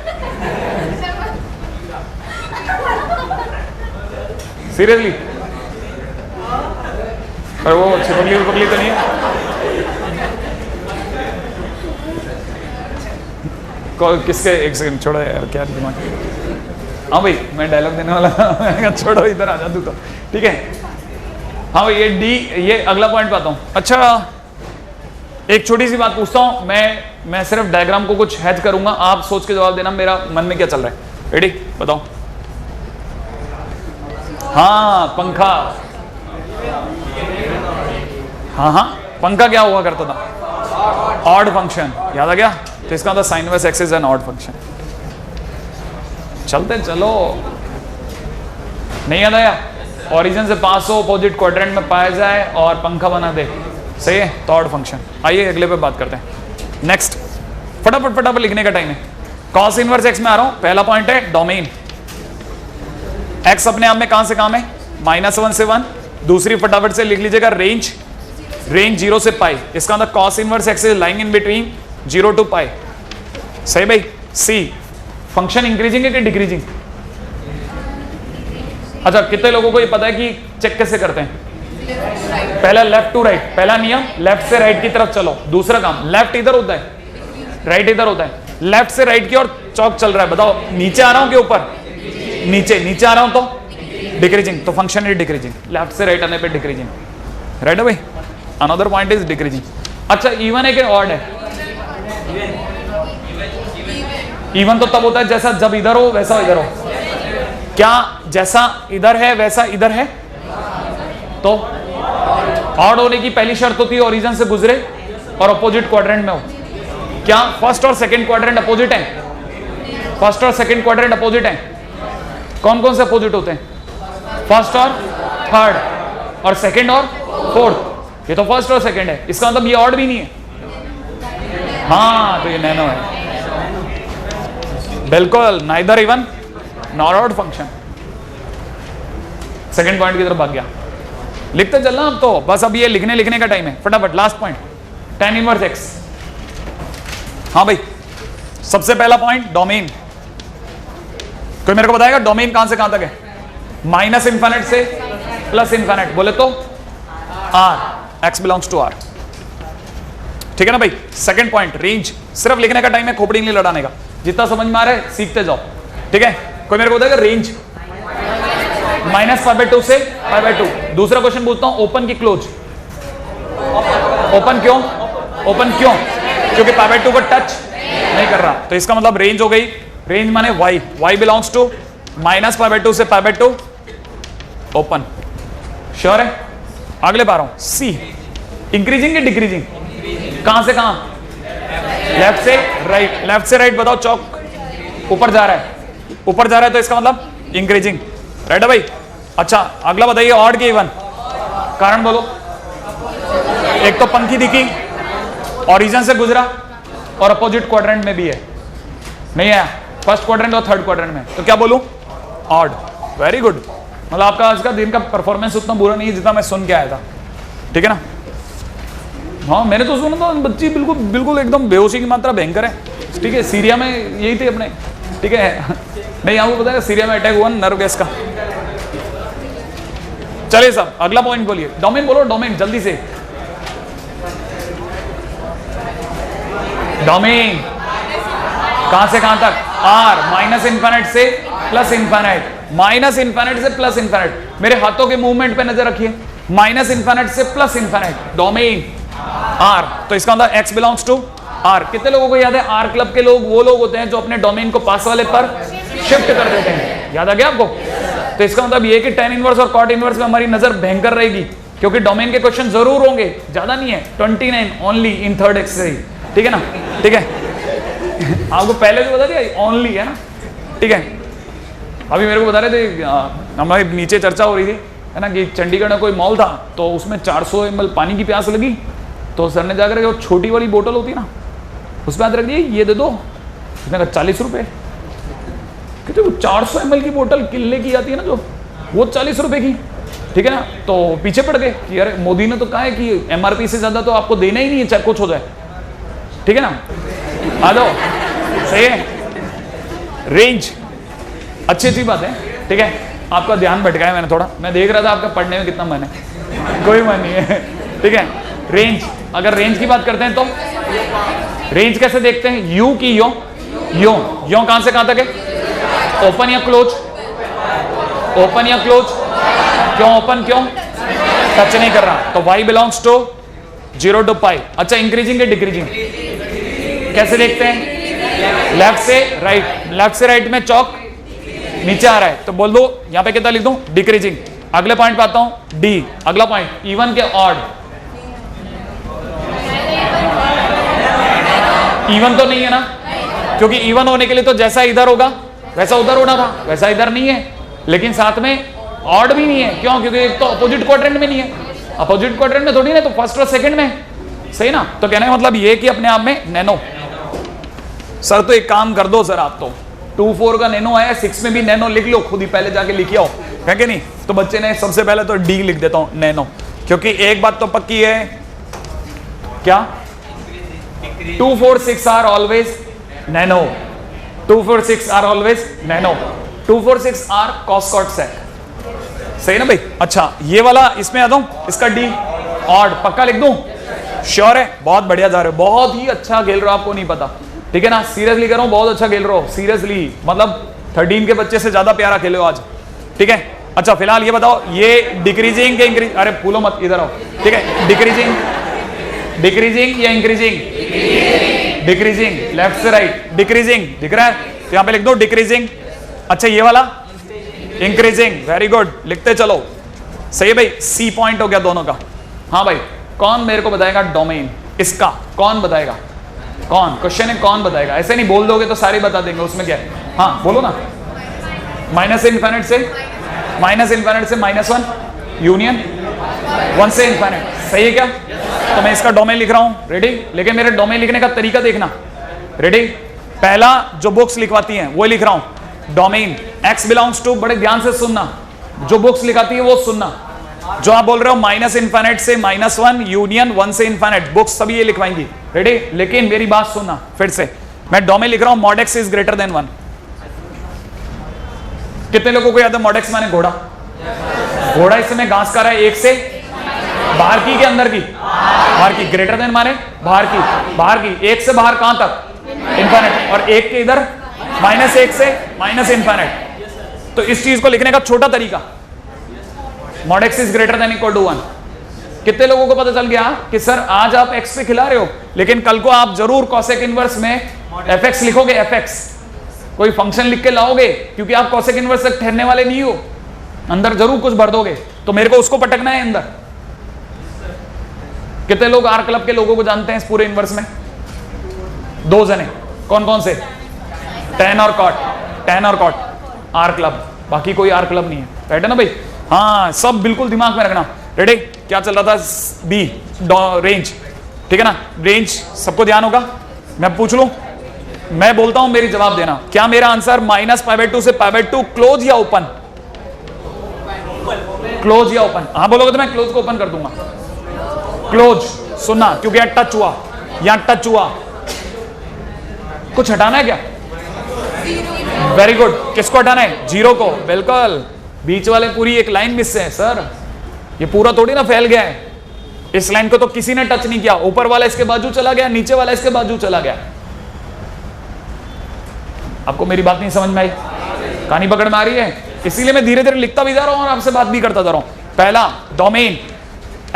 सीरियसली? और वो छिपकली तो नहीं है? किसके? एक सेकंड छोड़ो यार, क्या दिमाग। हाँ भाई, मैं डायलॉग देने वाला छोड़ो, इधर आ जा तू तो। ठीक है? हाँ भाई, ये डी, ये अगला पॉइंट पे आता हूं। अच्छा, एक छोटी सी बात पूछता हूं, मैं सिर्फ डायग्राम को कुछ हैच करूंगा, आप सोच के जवाब देना मेरा मन में क्या चल रहा है। रेडी? बताओ। हाँ, पंखा। हाँ, पंखा क्या हुआ करता था? Odd function. याद आ गया? तो इसका मतलब sign inverse X is an odd function. चलते चलो, नहीं याद आया? ओरिजिन से पास हो, अपोजिट क्वाड्रेंट में पाया जाए और पंखा बना दे। सही है, तो ऑड फंक्शन। आइए अगले पे बात करते हैं। नेक्स्ट, फटाफट फटाफट लिखने का टाइम है। कॉस इनवर्स एक्स में आ रहा हूं। पहला पॉइंट है डोमेन। एक्स अपने आप में कहां से कहां में, -1 से 1। दूसरी फटाफट से लिख लीजिएगा रेंज, रेंज 0 से पाई। इसका मतलब cos inverse X is lying in between 0 to pi. सही भाई। सी, फंक्शन इंक्रीजिंग है कि डिक्रीजिंग? अच्छा, कितने लोगों को ये पता है कि चेक कैसे करते हैं? पहला लेफ्ट टू राइट, पहला नियम लेफ्ट से राइट की तरफ चलो। दूसरा काम, लेफ्ट इधर होता है, राइट इधर होता है। लेफ्ट से राइट की ओर चौक चल रहा है, बताओ नीचे आ रहा हूं कि ऊपर? नीचे, नीचे आ रहा हूं तो डिक्रीजिंग, तो फंक्शन इज डिक्रीजिंग। लेफ्ट से राइट आने पे डिक्रीजिंग। राइट है भाई। Another point is decreasing. अच्छा, इवन है कि ऑड है? इवन तो तब होता है जैसा जब इधर हो वैसा इधर हो। क्या जैसा इधर है वैसा इधर है? तो ऑड होने की पहली शर्त होती है ओरिजिन से गुजरे और अपोजिट क्वाड्रेंट में हो। क्या फर्स्ट और सेकंड क्वाड्रेंट अपोजिट हैं? फर्स्ट और सेकंड क्वाड्रेंट अपोजिट हैं। कौन कौन से अपोजिट होते हैं? फर्स्ट और थर्ड, और सेकंड और फोर्थ। ये तो फर्स्ट और सेकंड है, इसका मतलब ये ऑड भी नहीं है। हाँ, तो ये नैनो है। बिल्कुल, neither even nor odd function. Second point की तरफ भाग गया। लिखते चलना अब तो, बस अब ये लिखने का टाइम है। फटाफट last point, tan inverse x. हाँ भाई, सबसे पहला पॉइंट डोमेन। कोई मेरे को बताएगा डोमेन कहां से कहां तक है? माइनस इन्फिनिट से प्लस इन्फिनिट। बोले तो R, X belongs to R. ठीक है ना भाई। Second point range. सिर्फ लिखने का टाइम है, खोपड़ी नहीं लड़ाने का। जितना समझ में आ रहा है सीखते जाओ। ठीक है, कोई मेरे को बताएगा रेंज? -π/2 से π/2। दूसरा क्वेश्चन पूछता हूं, ओपन की क्लोज? ओपन क्यों? ओपन क्यों? क्योंकि π/2 को टच नहीं कर रहा, तो इसका मतलब रेंज हो गई। रेंज माने y, y बिलोंग्स टू -π/2 से π/2 ओपन। श्योर है? अगले पा रहा हूं, सी, इंक्रीजिंग या डिक्रीजिंग? कहां से कहां? लेफ्ट से राइट। लेफ्ट से राइट बताओ, चौक ऊपर जा रहा है, ऊपर जा रहा है, तो इसका मतलब इंक्रीजिंग। राइट है भाई। अच्छा, अगला बताइए ऑड के इवन? कारण बोलो। एक तो पंखी दिखी, ओरिजिन से गुजरा, और अपोजिट क्वाड्रेंट में भी है। नहीं आया फर्स्ट क्वाड्रेंट और थर्ड क्वाड्रेंट में, तो क्या बोलूं? ऑड। Very good. मतलब आपका आज का दिन का परफॉर्मेंस उतना बुरा नहीं है जितना मैं सुन के आया था। ठीक है ना? हाँ, मैंने तो सुना था बच्ची बिल्कुल बिल्कुल एकदम बेहोशी की मात्रा भयंकर है। ठीक है, सीरिया में यही थे अपने। ठीक है, नहीं आपको पता है सीरिया में अटैक हुआ नर्व गैस का। चलिए साहब, अगला पॉइंट बोलिए। डोमेन बोलो, डोमेन जल्दी से। डोमेन कहां से कहां तक? आर, माइनस इन्फिनिट से प्लस इन्फिनिट। माइनस इन्फिनिट से प्लस इन्फिनिट। मेरे हाथों के मूवमेंट पे नजर रखिए, माइनस इन्फिनिट से प्लस इन्फिनिट। डोमेन आर, तो इसका मतलब एक्स बिलोंग्स टू आर। कितने लोगों को याद है आर क्लब के लोग वो लोग होते हैं जो अपने डोमेन को पास वाले पर शिफ्ट कर देते हैं? याद आ गया आपको? तो इसका मतलब ये कि tan इनवर्स और कॉट इनवर्स में हमारी नजर भयंकर रहेगी, क्योंकि डोमेन के क्वेश्चन जरूर होंगे, ज्यादा नहीं है, 29 ओनली इन थर्ड एक्सरसाइज। ठीक है ना? ठीक है, आपको पहले भी बता दिया ओनली है ना। ठीक है, अभी मेरे को बता रहे थे, हमारे नीचे चर्चा हो रही थी है ना, कि चंडीगढ़ में कोई मॉल था, तो उसमें 400 ml पानी की प्यास लगी, तो सर ने जाकर वो छोटी वाली बोतल होती है ना, उसमें हाथ रख दिए, ये दे दो। उसने कहा 40 रुपए। कहते वो 400 ml की बोतल किले की आती है ना जो, वो 40 रुपए की। ठीक है ना? तो पीछे पड़ गए कि यार मोदी ने तो कहा है कि MRP से ज्यादा तो आपको देना ही नहीं है, चाहे कुछ हो जाए। ठीक है ना? आ जाओ, सही है। रेंज अच्छी बात है। ठीक है, आपका ध्यान भटकाया मैंने थोड़ा, मैं देख रहा था आपका पढ़ने में कितना मन है, कोई मन नहीं है। ठीक है, रेंज, अगर रेंज की बात करते हैं तो रेंज कैसे देखते हैं? यू की यो, यो यो कहां से कहां तक है? ओपन या क्लोज? ओपन या क्लोज? क्यों ओपन? क्यों टच नहीं कर रहा? तो y बिलोंग्स टू 0 टू पाई। अच्छा, इंक्रीजिंग या डिक्रीजिंग कैसे देखते हैं? लेफ्ट से राइट। लेफ्ट से राइट में चौक नीचे आ रहा है, तो बोल दो यहां पे कितना लिख दूं? डिक्रीजिंग। अगले पॉइंट पे आता हूं, डी। अगला पॉइंट इवन के ऑड? इवन तो नहीं है ना, क्योंकि इवन होने के लिए तो जैसा इधर होगा वैसा उधर होना था, वैसा इधर नहीं है। लेकिन साथ में ऑड भी नहीं है, क्यों? क्योंकि एक तो अपोजिट क्वाड्रेंट में नहीं है। अपोजिट क्वाड्रेंट में थोड़ी ना, तो फर्स्ट और सेकंड में, सही ना। तो कहने का मतलब ये कि अपने आप में नैनो। सर तो एक काम कर दो सर, आप तो 2-4 का नैनो आया, 6 में भी नैनो लिख लो, खुद ही पहले जाके लिखे आओ, है कि नहीं। तो बच्चे ने सबसे पहले तो डी लिख देता हूं, नैनो, क्योंकि एक बात तो पक्की है, क्या 2, 4, 6 are always nano, 2, 4, 6 are always nano, 2, 4, 6 are cos cot sec, सही ना भाई। अच्छा ये वाला इसमें आ दूं, इसका डी ऑड पक्का लिख दूं, श्योर है, बहुत बढ़िया जा रहे हो, बहुत ही अच्छा खेल रहे हो, आपको नहीं पता, ठीक है ना, सीरियसली कह रहा हूं, बहुत अच्छा खेल रहे हो, सीरियसली, मतलब 13 के बच्चे से ज्यादा प्यारा खेले हो आज, ठीक है। अच्छा फिलहाल ये बताओ, ये डिक्रीजिंग के इंक्रीज, अरे फूलो मत, इधर आओ, ठीक है, डिक्रीजिंग, डिक्रीजिंग या इंक्रीजिंग, डिक्रीजिंग, लेफ्ट से राइट, डिक्रीजिंग दिख रहा है, तो यहां पे लिख दो डिक्रीजिंग। अच्छा ये वाला इंक्रीजिंग, वेरी गुड, लिखते चलो, सही है भाई, सी पॉइंट हो गया दोनों का। हाँ भाई, कौन मेरे को बताएगा डोमेन इसका, कौन बताएगा, कौन, क्वेश्चन है कौन बताएगा, ऐसे नहीं बोल दोगे तो सारे बता देंगे, उसमें क्या है। हाँ बोलो ना, माइनस इनफिनिट से -1 यूनियन 1 से इनफिनिट, सही है क्या। तो मैं इसका डोमेन लिख रहा हूं, रेडी। लेकिन मेरे डोमेन लिखने का तरीका देखना, रेडी। पहला जो बुक्स लिखवाती हैं वो लिख रहा हूं, डोमेन x बिलोंग्स टू, बड़े ध्यान से सुनना, जो बुक्स लिखाती है वो सुनना, जो आप बोल रहे हो माइनस इनफिनिट से -1 यूनियन 1 से इनफिनिट, बुक्स सभी ये लिखवाएंगी, रेडी। लेकिन मेरी बात सुनना फिर से, मैं डोमेन लिख रहा हूं mod x is greater than 1। कितने लोगों को याद है mod x माने घोड़ा, घोड़ा इस समय घास खा रहा है, एक से बाहर की के अंदर की, बाहर की, ग्रेटर देन माने बाहर की, बाहर की, एक से बाहर कहां तक, इनफिनिट, और एक के इधर -1 से माइनस इनफिनिट। तो इस चीज को लिखने का छोटा तरीका, mod x is greater than equal to 1। कितने लोगों को पता चल गया कि सर आज आप x पे खिला रहे हो, लेकिन कल को आप जरूर cosec इनवर्स में fx लिखोगे, fx कोई फंक्शन लिख के लाओगे, क्योंकि आप cosec इनवर्स तक ठहरने वाले नहीं हो, अंदर जरूर कुछ भर दोगे, तो मेरे को उसको पटकना है अंदर। कितने लोग आर क्लब के लोगों को जानते हैं इस पूरे इनवर्स में, 2 जने, कौन कौन से, tan और cot, tan और cot, आर क्लब, बाकी कोई आर क्लब नहीं है, राइट है ना भाई। हाँ सब बिल्कुल दिमाग में रखना, रेडी। क्या चल रहा था, बी रेंज, ठीक है ना, रेंज सबको ध्यान होगा। मैं पूछ लूं, मैं बोलता हूं मेरी जवाब देना, क्या मेरा आंसर -π/2 से π/2 क्लोज या ओपन, क्लोज या ओपन। हाँ बोलोगे तो मैं क्लोज को ओपन कर दूंगा, क्लोज, सुनना, क्योंकि यहां टच हुआ, यहां टच हुआ, कुछ हटाना है क्या, वेरी गुड, किसको हटाना है, 0 को, बिल्कुल, बीच वाले पूरी एक लाइन मिस है सर, ये पूरा थोड़ी ना फैल गया है, इस लाइन को तो किसी ने टच नहीं किया, ऊपर वाला इसके बाजू चला गया, नीचे वाला इसके बाजू चला गया। आपको मेरी बात नहीं समझ में आई, कहानी पकड़ में आ रही है, इसीलिए मैं धीरे धीरे लिखता भी जा रहा हूं और आपसे बात भी करता जा रहा हूं। पहला domain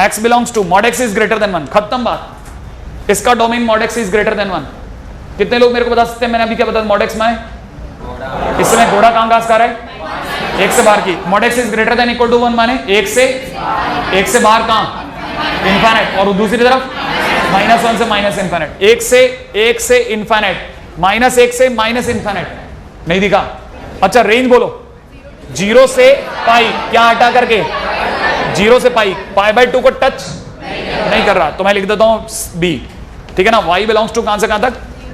x belongs to mod x is greater than 1, खत्म बात, इसका domain mod x is greater than 1। कितने लोग मेरे को बता सकते हैं, मैंने अभी क्या बताया, mod x माने इस समय घोड़ा कहां घास खा रहा है, एक से बाहर की, mod x is greater than equal to 1 माने एक से बाहर कहां, इनफिनिट, और दूसरी तरफ -1 से माइनस इनफिनिट, एक से इनफिनिट, -1 से माइनस इनफिनिट, नहीं दिखा। अच्छा रेंज बोलो, 0 से पाई, क्या हटा करके, 0 से पाई, π/2 को टच नहीं कर रहा, तो मैं लिख देता हूं बी, ठीक है ना। y बिलोंग्स टू कहां से कहां तक,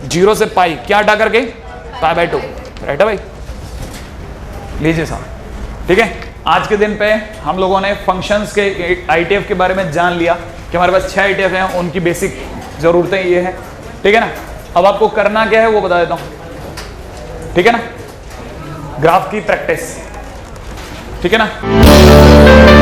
0 से पाई, क्या हटा करके, π/2, राइट है भाई, लीजिए साहब, ठीक है। आज के दिन पे हम लोगों ने फंक्शंस के ITF के बारे में जान लिया कि हमारे पास 6 ITF हैं, उनकी बेसिक जरूरतें ये हैं, ठीक है ना। अब आपको करना क्या है वो बता देता हूं, ठीक है ना, ग्राफ की प्रैक्टिस, ठीक है ना।